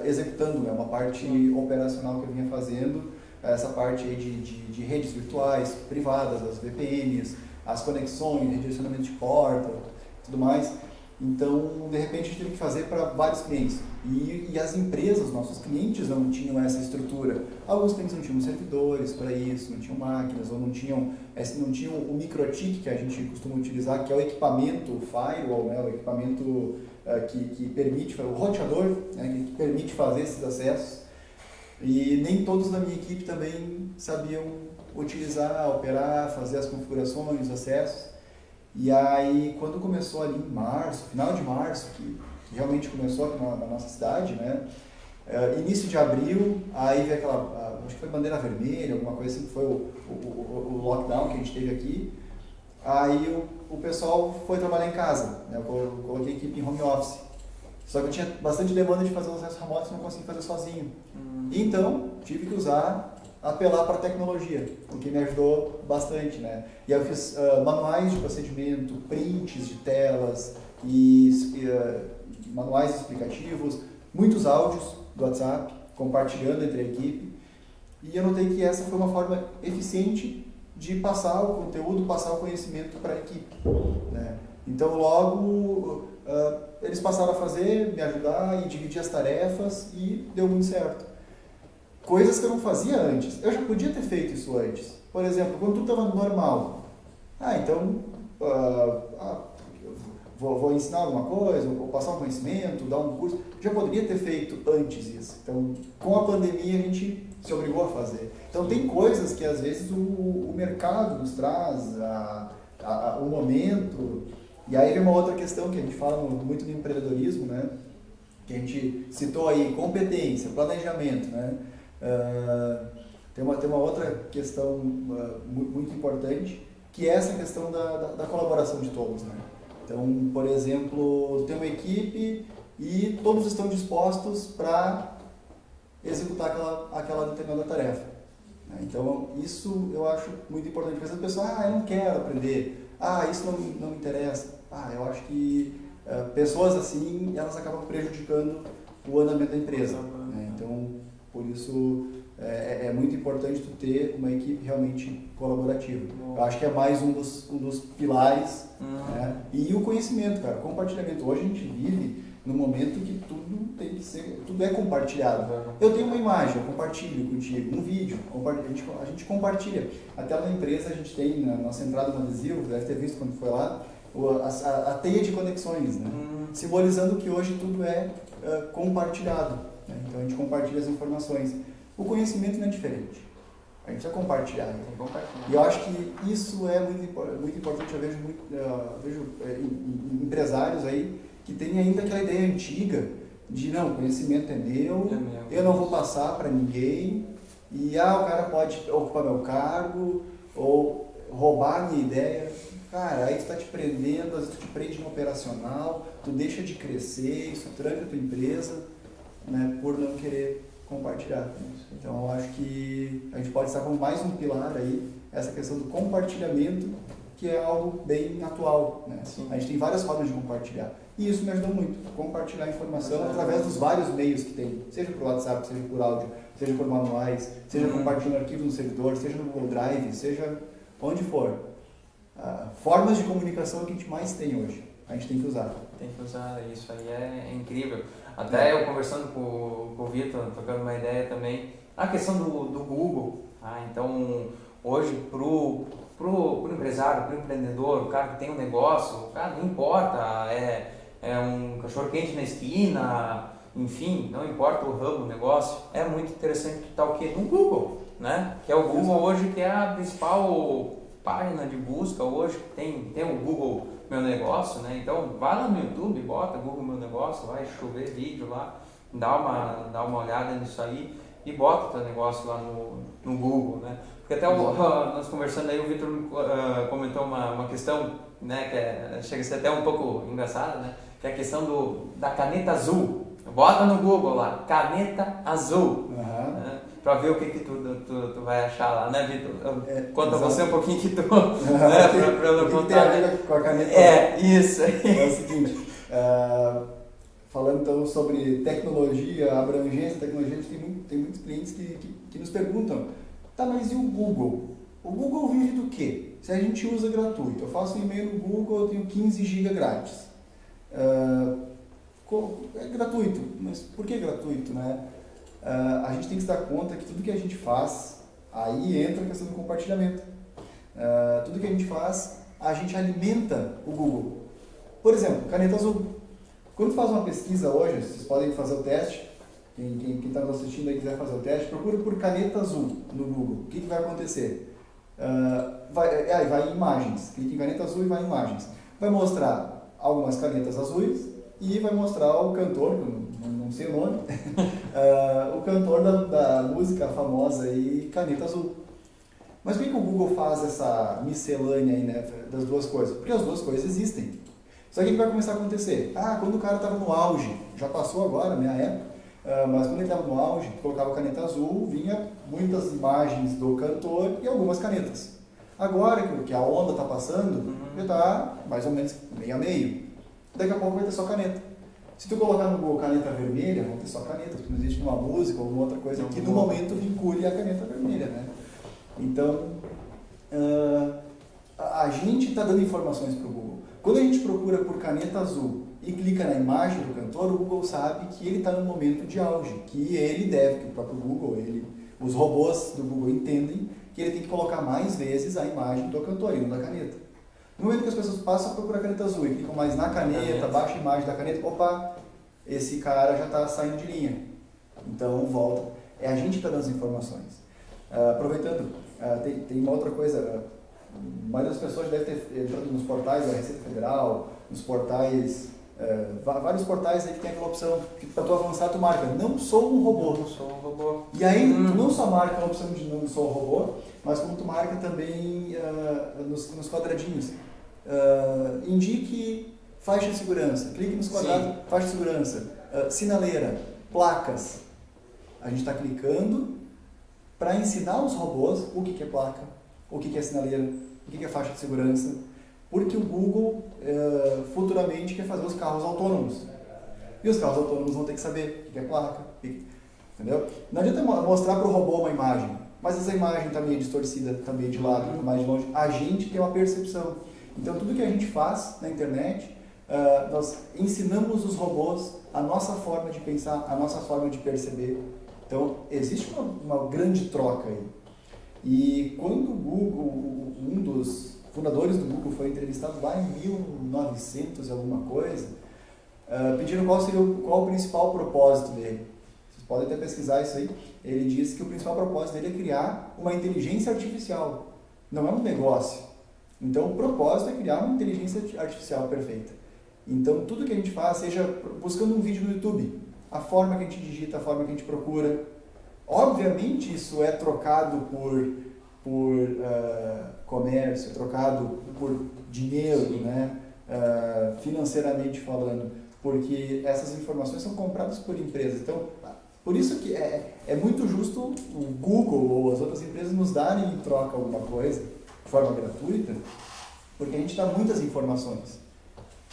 executando, né, uma parte operacional que eu vinha fazendo, essa parte aí de redes virtuais privadas, as VPNs, as conexões, redirecionamento de porta, tudo mais. Então, de repente, a gente teve que fazer para vários clientes. E as empresas, nossos clientes, não tinham essa estrutura. Alguns clientes não tinham servidores para isso, não tinham máquinas, ou não tinham o microtik que a gente costuma utilizar, que é o equipamento o firewall, né, o equipamento que permite, o roteador, né, que permite fazer esses acessos. E nem todos da minha equipe também sabiam utilizar, operar, fazer as configurações, os acessos. E aí, quando começou ali em março, final de março, que realmente começou aqui na nossa cidade, né? Início de abril, aí veio aquela, acho que foi bandeira vermelha, alguma coisa assim, que foi o lockdown que a gente teve aqui. Aí o pessoal foi trabalhar em casa, né? Eu coloquei a equipe em home office. Só que eu tinha bastante demanda de fazer os acessos remotos e não consegui fazer sozinho. Então, tive que apelar para a tecnologia, o que me ajudou bastante, né? E eu fiz manuais de procedimento, prints de telas e manuais explicativos, muitos áudios do WhatsApp, compartilhando entre a equipe. E eu notei que essa foi uma forma eficiente de passar o conteúdo, passar o conhecimento para a equipe, né? Então, logo, eles passaram a fazer, me ajudar e dividir as tarefas e deu muito certo. Coisas que eu não fazia antes. Eu já podia ter feito isso antes. Por exemplo, quando tudo estava normal. Então, vou ensinar alguma coisa, vou passar um conhecimento, dar um curso. Já poderia ter feito antes isso. Então, com a pandemia, a gente se obrigou a fazer. Então, tem coisas que, às vezes, o mercado nos traz, o momento. E aí vem uma outra questão que a gente fala muito no empreendedorismo, né? Que a gente citou aí, competência, planejamento, né? Tem uma outra questão muito importante, que é essa questão da colaboração de todos, né? Então, por exemplo, tem uma equipe e todos estão dispostos para executar aquela determinada tarefa, né? Então, isso eu acho muito importante, porque às vezes a pessoa, eu não quero aprender, isso não me interessa. Eu acho que pessoas assim, elas acabam prejudicando o andamento da empresa, né? Então, por isso, é muito importante tu ter uma equipe realmente colaborativa. Eu acho que é mais um dos pilares, né? E o conhecimento, cara, compartilhamento. Hoje a gente vive num momento que tudo é compartilhado. Eu tenho uma imagem, eu compartilho contigo, um vídeo, a gente compartilha. Até na empresa a gente tem, na nossa entrada no adesivo, deve ter visto quando foi lá, a teia de conexões, né? Simbolizando que hoje tudo é compartilhado, né? Então a gente compartilha as informações. O conhecimento não é diferente. A gente precisa compartilhar. E eu acho que isso é muito importante. Eu vejo empresários aí que têm ainda aquela ideia antiga de não, o conhecimento é meu, eu não vou passar para ninguém, e o cara pode ocupar meu cargo ou roubar a minha ideia. Cara, aí tu está te prendendo, às vezes tu te prende no operacional, tu deixa de crescer, isso tranca a tua empresa, né, por não querer compartilhar. Então eu acho que a gente pode estar como mais um pilar aí, essa questão do compartilhamento, que é algo bem atual, né? A gente tem várias formas de compartilhar. E isso me ajudou muito, compartilhar informação através dos vários meios que tem, seja por WhatsApp, seja por áudio, seja por manuais, seja compartilhando arquivos no servidor, seja no Google Drive, seja onde for. Formas de comunicação que a gente mais tem hoje, a gente tem que usar. Tem que usar, isso aí é incrível. Até eu conversando com o Vitor, trocando uma ideia também, a questão do Google. Então, hoje, pro empresário, pro empreendedor, o cara que tem um negócio, cara, não importa, é um cachorro-quente na esquina, enfim, não importa o ramo do negócio, é muito interessante que tá o quê? No Google, né? Que é o Google hoje, que é a principal página de busca hoje, tem o Google Meu Negócio, né? Então, vai lá no YouTube, bota Google Meu Negócio, vai chover vídeo lá, dá uma olhada nisso aí e bota o teu negócio lá no Google, né? Porque até nós conversando aí, o Vitor comentou uma questão, né, que chega a ser até um pouco engraçada, né? Que é a questão da caneta azul. Bota no Google lá, caneta azul, né? Pra ver o que tu vai achar lá, né, Vitor? Conta você um pouquinho que tu... né, pra eu não contar. Tem a ver com a caneta azul. Isso. É o seguinte, falando então sobre tecnologia, abrangência, tecnologia, a gente tem muitos clientes que nos perguntam, mas e o Google? o Google vive do quê? Se a gente usa gratuito, eu faço um e-mail no Google, eu tenho 15 GB grátis. É gratuito, mas por que gratuito, né? A gente tem que se dar conta que tudo que a gente faz, aí entra a questão do compartilhamento. Tudo que a gente faz, a gente alimenta o Google. Por exemplo, caneta azul. Quando tu faz uma pesquisa hoje, vocês podem fazer o teste, quem está nos assistindo aí quiser fazer o teste, procura por caneta azul no Google. O que vai acontecer? Vai em imagens, clica em caneta azul e vai em imagens. Vai mostrar algumas canetas azuis e vai mostrar o cantor, não sei o nome, o cantor da música famosa aí, Caneta Azul. Mas por que o Google faz essa miscelânea aí, né, das duas coisas? Porque as duas coisas existem. Só que o que vai começar a acontecer? Quando o cara estava no auge, já passou agora, minha época, mas quando ele estava no auge, colocava caneta azul, vinha muitas imagens do cantor e algumas canetas. Agora que a onda está passando, já está mais ou menos meio a meio. Daqui a pouco vai ter só caneta. Se tu colocar no Google caneta vermelha, vão ter só caneta, porque não existe uma música ou alguma outra coisa que no momento vincule a caneta vermelha, né? Então, a gente está dando informações para o Google. Quando a gente procura por caneta azul e clica na imagem do cantor, o Google sabe que ele está no momento de auge, que ele deve, que o próprio Google, os robôs do Google entendem que ele tem que colocar mais vezes a imagem do cantor e não da caneta. No momento que as pessoas passam a procurar caneta azul e clicam mais na caneta, baixa a imagem da caneta, opa, esse cara já está saindo de linha. Então, volta. É a gente que está dando as informações. Aproveitando, tem uma outra coisa. A maioria das pessoas deve ter entrado nos portais da Receita Federal, nos portais, vários portais aí que tem aquela opção, que para tu avançar tu marca, não sou um robô. Não sou um robô. E aí tu não só marca a opção de não sou um robô, mas como tu marca também nos quadradinhos. Indique faixa de segurança, clique nos quadrados, faixa de segurança, sinaleira, placas. A gente está clicando para ensinar os robôs o que é placa, o que é sinaleira, o que é faixa de segurança, porque o Google futuramente quer fazer os carros autônomos. E os carros autônomos vão ter que saber o que é placa, entendeu? Não adianta mostrar para o robô uma imagem, mas essa imagem está meio distorcida, está meio de lado, está mais de longe. A gente tem uma percepção. Então, tudo que a gente faz na internet, nós ensinamos os robôs a nossa forma de pensar, a nossa forma de perceber. Então, existe uma grande troca aí. E quando o Google, um dos fundadores do Google foi entrevistado lá em 1900 e alguma coisa, pediram qual o principal propósito dele. Vocês podem até pesquisar isso aí. Ele disse que o principal propósito dele é criar uma inteligência artificial. Não é um negócio. Então, o propósito é criar uma inteligência artificial perfeita. Então, tudo que a gente faz, seja buscando um vídeo no YouTube, a forma que a gente digita, a forma que a gente procura, obviamente isso é trocado por comércio, é trocado por dinheiro, né? Financeiramente falando, porque essas informações são compradas por empresas. Então, por isso que é muito justo o Google ou as outras empresas nos darem em troca alguma coisa, de forma gratuita, porque a gente dá muitas informações.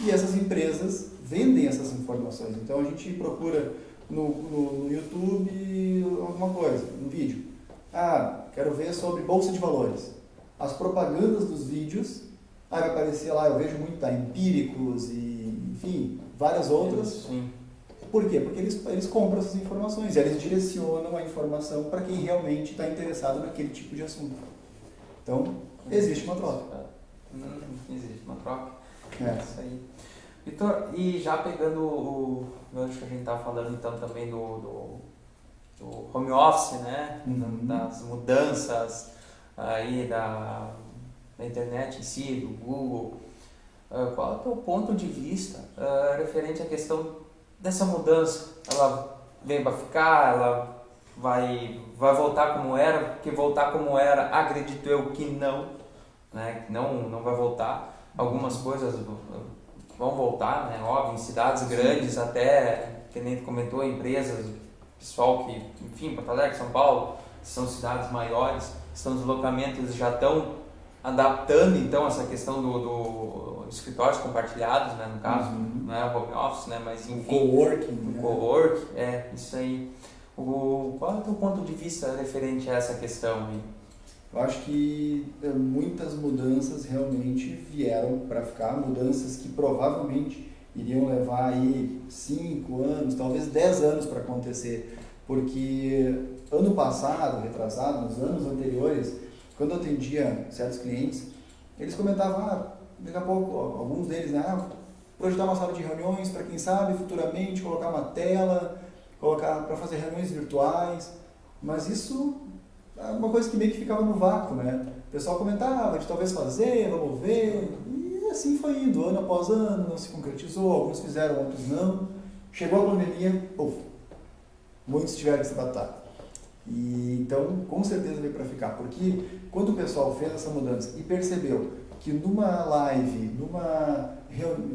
E essas empresas vendem essas informações. Então a gente procura no YouTube alguma coisa, um vídeo. Quero ver sobre bolsa de valores. As propagandas dos vídeos, vai aparecer lá, eu vejo muito da Empíricos e, enfim, várias outras. Sim. Por quê? Porque eles compram essas informações e eles direcionam a informação para quem realmente está interessado naquele tipo de assunto. Então, existe uma troca. Existe uma troca. Isso aí. Vitor, e já pegando o gancho que a gente estava falando então também do home office, né? Das mudanças aí da internet em si, do Google, qual é o teu ponto de vista referente à questão dessa mudança? Ela vem para ficar, ela vai voltar como era, porque voltar como era, acredito eu que não, né? Que não vai voltar. Algumas coisas vão voltar, né? Óbvio, em cidades grandes até, que nem tu comentou, empresas, pessoal que, enfim, Porto Alegre, São Paulo, são cidades maiores, são deslocamentos, já estão adaptando então essa questão do escritórios compartilhados, né, no caso, não é home office, né, mas enfim, coworking, isso aí. Qual é o teu ponto de vista referente a essa questão aí? Eu acho que muitas mudanças realmente vieram para ficar, mudanças que provavelmente iriam levar aí 5 anos, talvez 10 anos para acontecer, porque ano passado, retrasado, nos anos anteriores, quando eu atendia certos clientes, eles comentavam, daqui a pouco, alguns deles, né, projetar uma sala de reuniões para quem sabe futuramente colocar uma tela, colocar para fazer reuniões virtuais, mas isso é uma coisa que meio que ficava no vácuo, né? O pessoal comentava de talvez fazer, vamos ver, e assim foi indo, ano após ano, não se concretizou, alguns fizeram, outros não. Chegou a pandemia, muitos tiveram que se adaptar. E então, com certeza veio para ficar, porque quando o pessoal fez essa mudança e percebeu que numa live, numa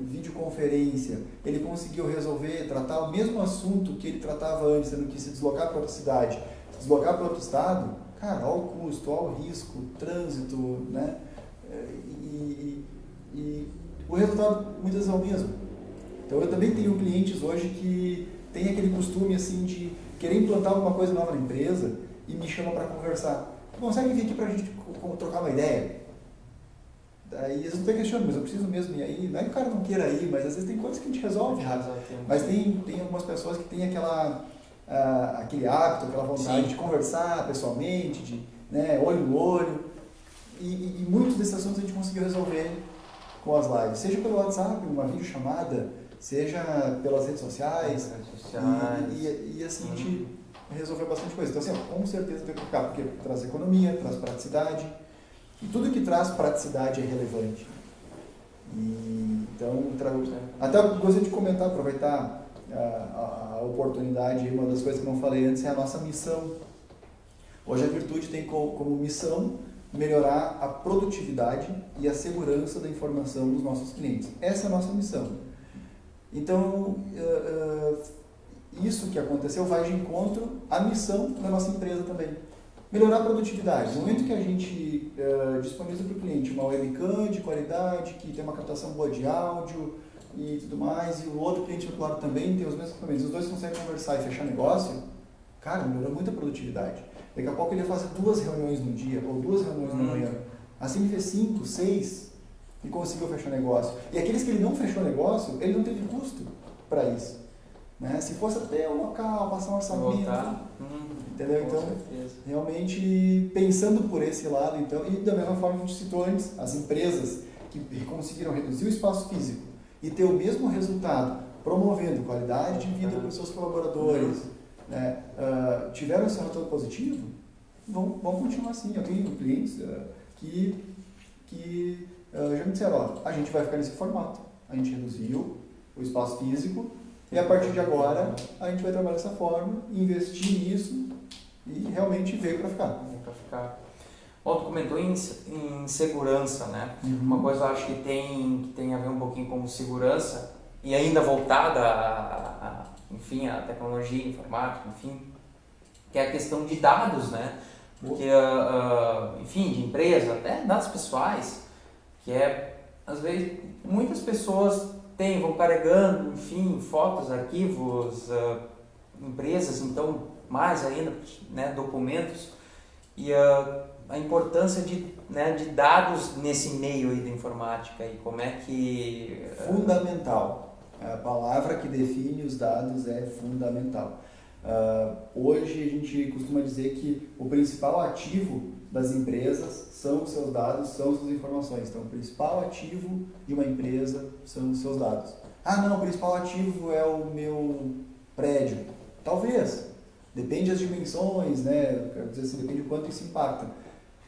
videoconferência, ele conseguiu resolver, tratar o mesmo assunto que ele tratava antes, tendo que se deslocar para outra cidade, se deslocar para outro estado, cara, olha o custo, olha o risco, trânsito, né? E o resultado muitas vezes é o mesmo. Então eu também tenho clientes hoje que têm aquele costume assim de querer implantar alguma coisa nova na empresa e me chamam para conversar. Consegue vir aqui para a gente trocar uma ideia? Daí eles não estão questionando, mas eu preciso mesmo ir aí. Não é que o cara não queira ir, mas às vezes tem coisas que a gente resolve rápido. Mas tem algumas pessoas que têm aquele hábito, aquela vontade Sim. de conversar pessoalmente, de, né, olho no olho. E muitos desses assuntos a gente conseguiu resolver com as lives. Seja pelo WhatsApp, uma videochamada, seja pelas redes sociais. E assim a gente resolveu bastante coisa. Então, assim, com certeza tem que ficar, porque traz economia, traz praticidade. E tudo que traz praticidade é relevante. Então, até eu gostaria de comentar, aproveitar a oportunidade, uma das coisas que eu não falei antes é a nossa missão. Hoje a Virtude tem como missão melhorar a produtividade e a segurança da informação dos nossos clientes. Essa é a nossa missão. Então, isso que aconteceu vai de encontro à missão da nossa empresa também. Melhorar a produtividade. No momento que a gente disponibiliza para o cliente uma webcam de qualidade, que tem uma captação boa de áudio e tudo mais, e o outro cliente, claro, também tem os mesmos equipamentos, os dois conseguem conversar e fechar negócio, cara, melhorou muito a produtividade. Daqui a pouco ele ia fazer 2 reuniões no dia, ou 2 reuniões na manhã. Assim ele fez 5, 6 e conseguiu fechar negócio. E aqueles que ele não fechou negócio, ele não teve custo para isso. Né? Se fosse até o local, passar um orçamento, entendeu? Então, realmente pensando por esse lado, então, e da mesma forma que a gente citou antes, as empresas que conseguiram reduzir o espaço físico e ter o mesmo resultado, promovendo qualidade de vida para os seus colaboradores, né? Tiveram esse resultado positivo, vão continuar assim. Eu tenho clientes que já me disseram, a gente vai ficar nesse formato, a gente reduziu o espaço físico, e a partir de agora, a gente vai trabalhar dessa forma, investir nisso e realmente veio para ficar. Veio para ficar. Bom, tu comentou em segurança, né? Uma coisa eu acho que tem a ver um pouquinho com segurança e ainda voltada enfim, a tecnologia, informática, enfim, que é a questão de dados, né? Porque, enfim, de empresa, até dados pessoais, que às vezes, muitas pessoas vão carregando, enfim, fotos, arquivos, empresas, então, mais ainda, né, documentos, e a importância de dados nesse meio aí da informática, e como é que... Fundamental. A palavra que define os dados é fundamental. Hoje a gente costuma dizer que o principal ativo das empresas são os seus dados, são as suas informações. Então, o principal ativo de uma empresa são os seus dados. Não, o principal ativo é o meu prédio. Talvez. Depende das dimensões, né? Quero dizer assim, depende do quanto isso impacta.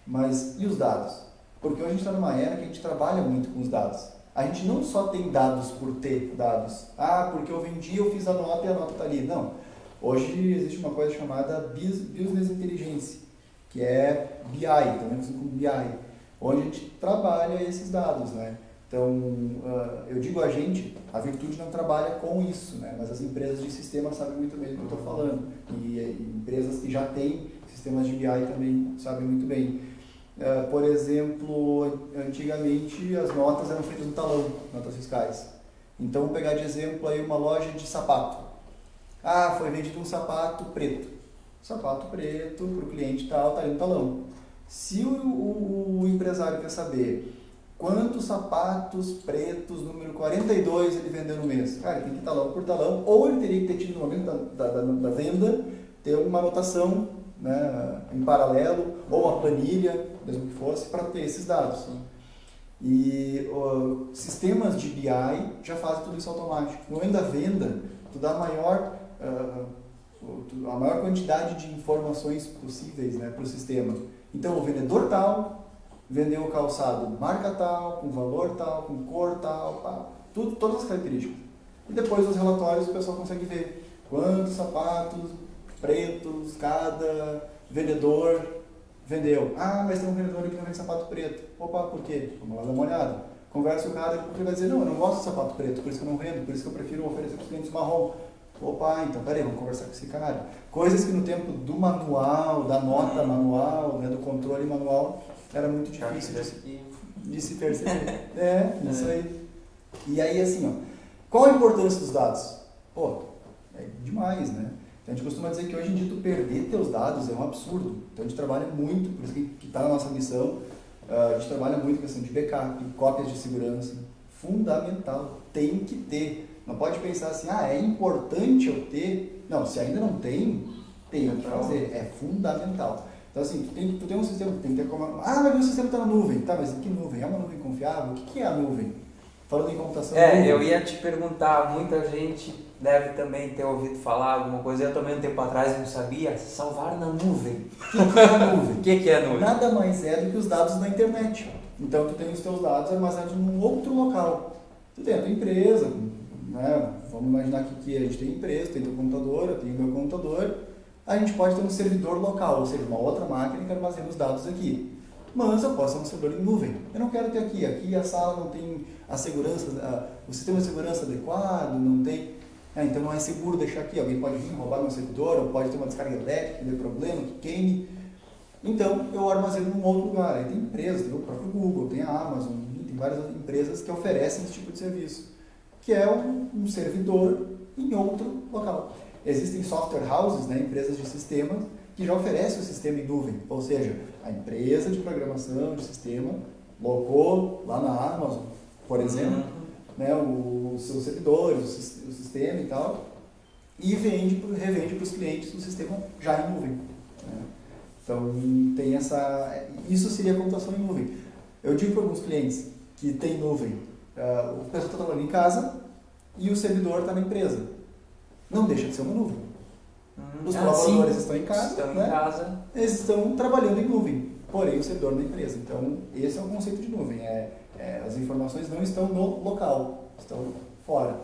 Mas, e os dados? Porque hoje a gente está numa era que a gente trabalha muito com os dados. A gente não só tem dados por ter dados. Porque eu vendi, eu fiz a nota e a nota está ali. Não. Hoje existe uma coisa chamada Business Intelligence, que é BI, também como BI, onde a gente trabalha esses dados, né? Então, eu digo a Virtude não trabalha com isso, né? Mas as empresas de sistema sabem muito bem do que eu estou falando. E empresas que já têm sistemas de BI também sabem muito bem. Por exemplo, antigamente as notas eram feitas no talão, notas fiscais. Então, vou pegar de exemplo aí uma loja de sapato. Foi vendido um sapato preto. Sapato preto para o cliente tal, está ali no talão. Se o empresário quer saber quantos sapatos pretos número 42 ele vendeu no mês, cara, ele tem que ir talão por talão, ou ele teria que ter tido no momento da venda, ter uma anotação, né, em paralelo, ou uma planilha, mesmo que fosse, para ter esses dados. E sistemas de BI já fazem tudo isso automático. No momento da venda, tu dá a maior quantidade de informações possíveis, né, para o sistema. Então, o vendedor tal vendeu o calçado marca tal, com valor tal, com cor tal, todas as características. E depois os relatórios o pessoal consegue ver quantos sapatos pretos cada vendedor vendeu. Ah, mas tem um vendedor aqui que não vende sapato preto. Opa, por quê? Vamos lá dar uma olhada. Conversa com o cara e ele vai dizer, não, eu não gosto de sapato preto, por isso que eu não vendo, por isso que eu prefiro oferecer para os clientes marrom. Opa, então peraí, vamos conversar com esse cara. Coisas que no tempo do manual, da nota manual, né, do controle manual, era muito difícil de se perceber. Isso aí. E aí, assim, ó, qual a importância dos dados? Pô, é demais, né? Então, a gente costuma dizer que hoje em dia tu perder teus dados é um absurdo. Então a gente trabalha muito, por isso que está na nossa missão, a gente trabalha muito com questão de backup, cópias de segurança. Fundamental, tem que ter. Não pode pensar assim, é importante eu ter. Não, se ainda não tem que fazer. É fundamental. Então assim, tu tem um sistema, tem que ter como... mas o sistema está na nuvem. Tá, mas que nuvem? É uma nuvem confiável? O que é a nuvem? Falando em computação... eu ia te perguntar, muita gente deve também ter ouvido falar alguma coisa, eu também um tempo atrás não sabia, salvar na nuvem. O que é a nuvem? O que é a nuvem? Nada mais é do que os dados da internet. Então tu tem os teus dados armazenados num outro local. Tu tem a tua empresa, né? Vamos imaginar que a gente tem empresa, tem teu computador, eu tenho meu computador, a gente pode ter um servidor local, ou seja, uma outra máquina que armazena os dados aqui. Mas eu posso ter um servidor em nuvem. Eu não quero ter aqui a sala não tem a segurança, o sistema de segurança adequado, não tem... então não é seguro deixar aqui, alguém pode vir roubar meu servidor, ou pode ter uma descarga elétrica, que dê problema, que queime. Então eu armazeno num outro lugar. Aí tem empresas, tem o próprio Google, tem a Amazon, tem várias empresas que oferecem esse tipo de serviço, que é um servidor em outro local. Existem software houses, né, empresas de sistemas, que já oferecem o sistema em nuvem, ou seja, a empresa de programação de sistema locou lá na Amazon, por exemplo, né, os seus servidores, o sistema e tal, e revende para os clientes o sistema já em nuvem. Né? Então, tem isso seria a computação em nuvem. Eu digo para alguns clientes que tem nuvem, o pessoal está trabalhando em casa e o servidor está na empresa. Não deixa de ser uma nuvem. Os colaboradores estão em casa, eles estão trabalhando em nuvem, porém o servidor na empresa. Então, esse é o conceito de nuvem. As informações não estão no local, estão fora.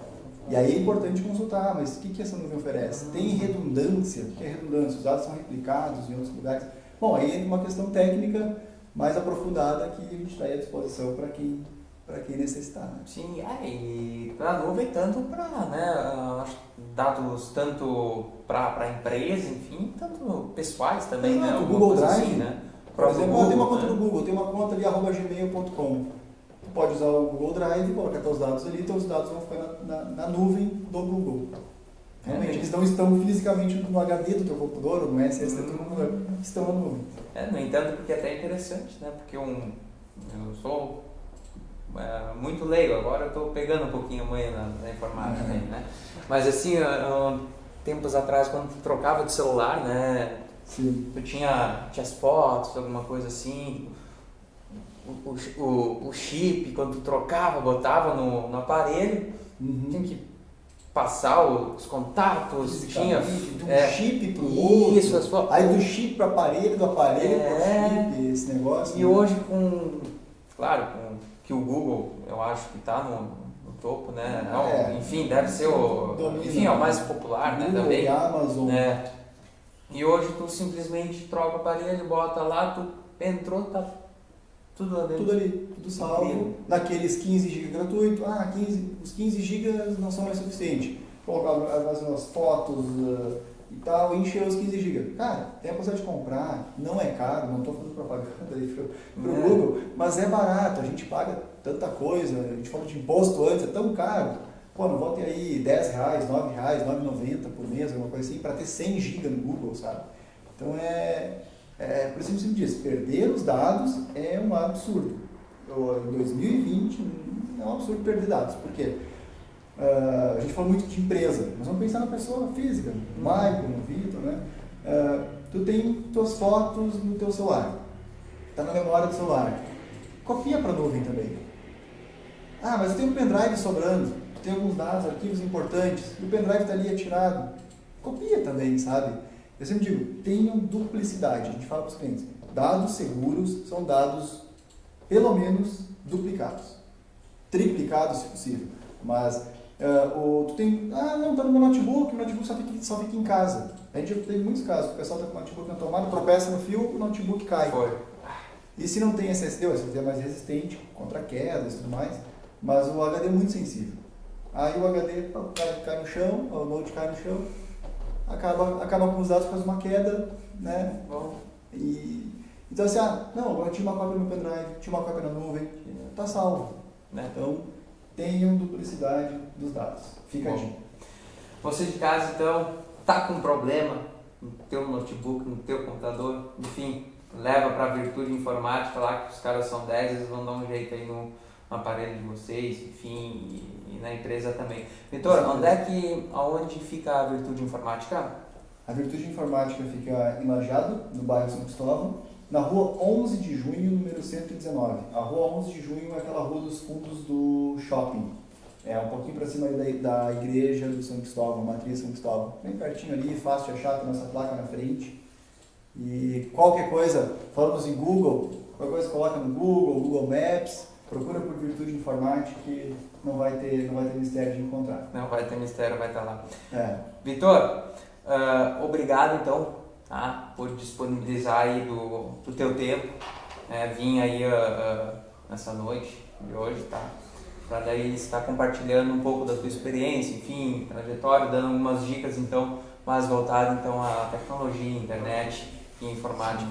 E aí é importante consultar, mas o que essa nuvem oferece? Tem redundância? O que é redundância? Os dados são replicados em outros lugares? Bom, aí é uma questão técnica mais aprofundada que a gente está aí à disposição para quem necessitar. Né? Sim, e para a nuvem tanto para dados tanto para a empresa, enfim, tanto pessoais também, né? O Google Drive, assim, né? Por exemplo, eu tenho uma conta no Google, tenho uma conta ali @gmail.com. Tu pode usar o Google Drive, colocar teus dados ali, teus dados vão ficar na nuvem do Google. Realmente, eles não estão fisicamente no HD do teu computador, ou no SSD do teu computador, estão na nuvem. No entanto, porque é até interessante, né? Porque eu sou muito leigo, agora eu estou pegando um pouquinho a manha na informática, né? Mas assim, tempos atrás, quando tu trocava de celular, né? Sim. Tu tinha as fotos, alguma coisa assim, o chip, quando tu trocava, botava no aparelho, tinha que passar os contatos, tinha do chip para o outro, isso, as fotos. Aí do chip para o aparelho, do aparelho para o chip, esse negócio. E né? Hoje claro, que o Google, eu acho que está no topo, né? Enfim, deve ser é o mais popular, Google, né? Também. Amazon. E hoje tu simplesmente troca o aparelho, bota lá, tu entrou, tá tudo lá dentro. Tudo ali, tudo salvo. Naqueles 15 GB gratuito, os 15 GB não são mais suficientes. Colocar as fotos e tal, encher os 15 GB. Cara, tem a possibilidade de comprar, não é caro, não estou fazendo propaganda aí pro Google, mas é barato, a gente paga tanta coisa, a gente falou de imposto antes, é tão caro. Pô, não vou ter aí R$10, R$9, R$9,90 por mês, alguma coisa assim, para ter 100 GB no Google, sabe? Então por isso que eu sempre disse, perder os dados é um absurdo. Em 2020 é um absurdo perder dados, porque a gente fala muito de empresa, mas vamos pensar na pessoa física, no Michael, no Vitor, né? Tu tem tuas fotos no teu celular, está na memória do celular, copia para a nuvem também. Ah, mas eu tenho um pendrive sobrando, tem alguns dados, arquivos importantes, e o pendrive está ali atirado, copia também, sabe? Eu sempre digo, tenham duplicidade, a gente fala para os clientes, dados seguros são dados pelo menos duplicados, triplicados se possível, mas tu tem, não, tá no meu notebook, o notebook só fica em casa. A gente já teve muitos casos, o pessoal tá com o notebook na tomada, tropeça no fio, o notebook cai. Foi. E se não tem SSD, o SSD é mais resistente contra quedas e tudo mais, mas o HD é muito sensível. Aí o HD cai no chão, o Node cai no chão, acaba com os dados por causa de uma queda, né? Bom. Então assim, não, agora tinha uma cópia no pendrive, tinha uma cópia na nuvem, tá salvo. Né? Então, tenham duplicidade dos dados. Fica a dica. Você de casa, então, tá com problema no teu notebook, no teu computador, enfim, leva para a Virtude Informática lá, que os caras são 10, eles vão dar um jeito aí no aparelho de vocês, enfim, e na empresa também. Vitor, aonde fica a Virtude Informática? A Virtude Informática fica em Lajeado, no bairro São Cristóvão, na rua 11 de junho, número 119. A rua 11 de junho é aquela rua dos fundos do shopping. É um pouquinho para cima da igreja do São Cristóvão, matriz São Cristóvão. Bem pertinho ali, fácil de achar, tem nossa placa na frente. E qualquer coisa, falamos em Google, qualquer coisa coloca no Google Maps, procura por Virtude Informática que não vai ter mistério de encontrar. Não vai ter mistério, vai estar lá. Vitor, obrigado então, tá, por disponibilizar aí do teu tempo, vir aí nessa noite de hoje, tá, para daí estar compartilhando um pouco da tua experiência, enfim, trajetória, dando algumas dicas então, mais voltado então à tecnologia, internet e informática.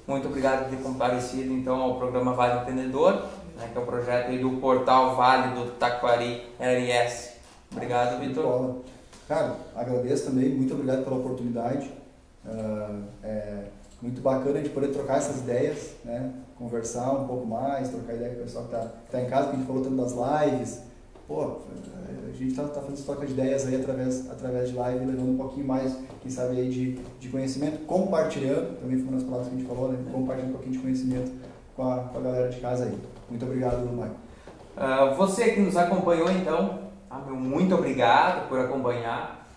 Muito obrigado por ter comparecido então ao programa Vale Empreendedor, né, que é o projeto aí do portal Vale do Taquari RS. Obrigado, Vitor. Cara, agradeço também, muito obrigado pela oportunidade. É muito bacana de poder trocar essas ideias, né? Conversar um pouco mais, trocar ideia com o pessoal que tá em casa, que a gente falou tanto das lives. Pô, a gente tá fazendo essa troca de ideias aí através de live, levando um pouquinho mais, quem sabe aí de conhecimento, compartilhando, também foi uma das palavras que a gente falou, né? Compartilhando um pouquinho de conhecimento com a galera de casa aí. Muito obrigado, Michael. Você que nos acompanhou então, meu muito obrigado por acompanhar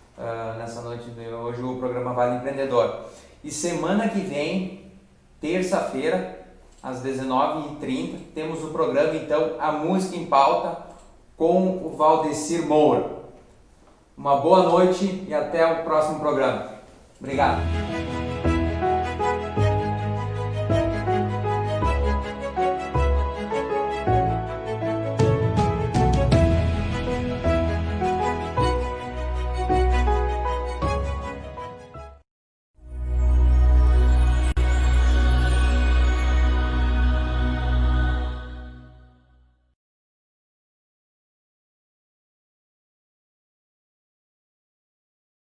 nessa noite de hoje o programa Vale Empreendedor. E semana que vem, terça-feira, às 19h30, temos o programa então A Música em Pauta com o Valdecir Moura. Uma boa noite e até o próximo programa. Obrigado.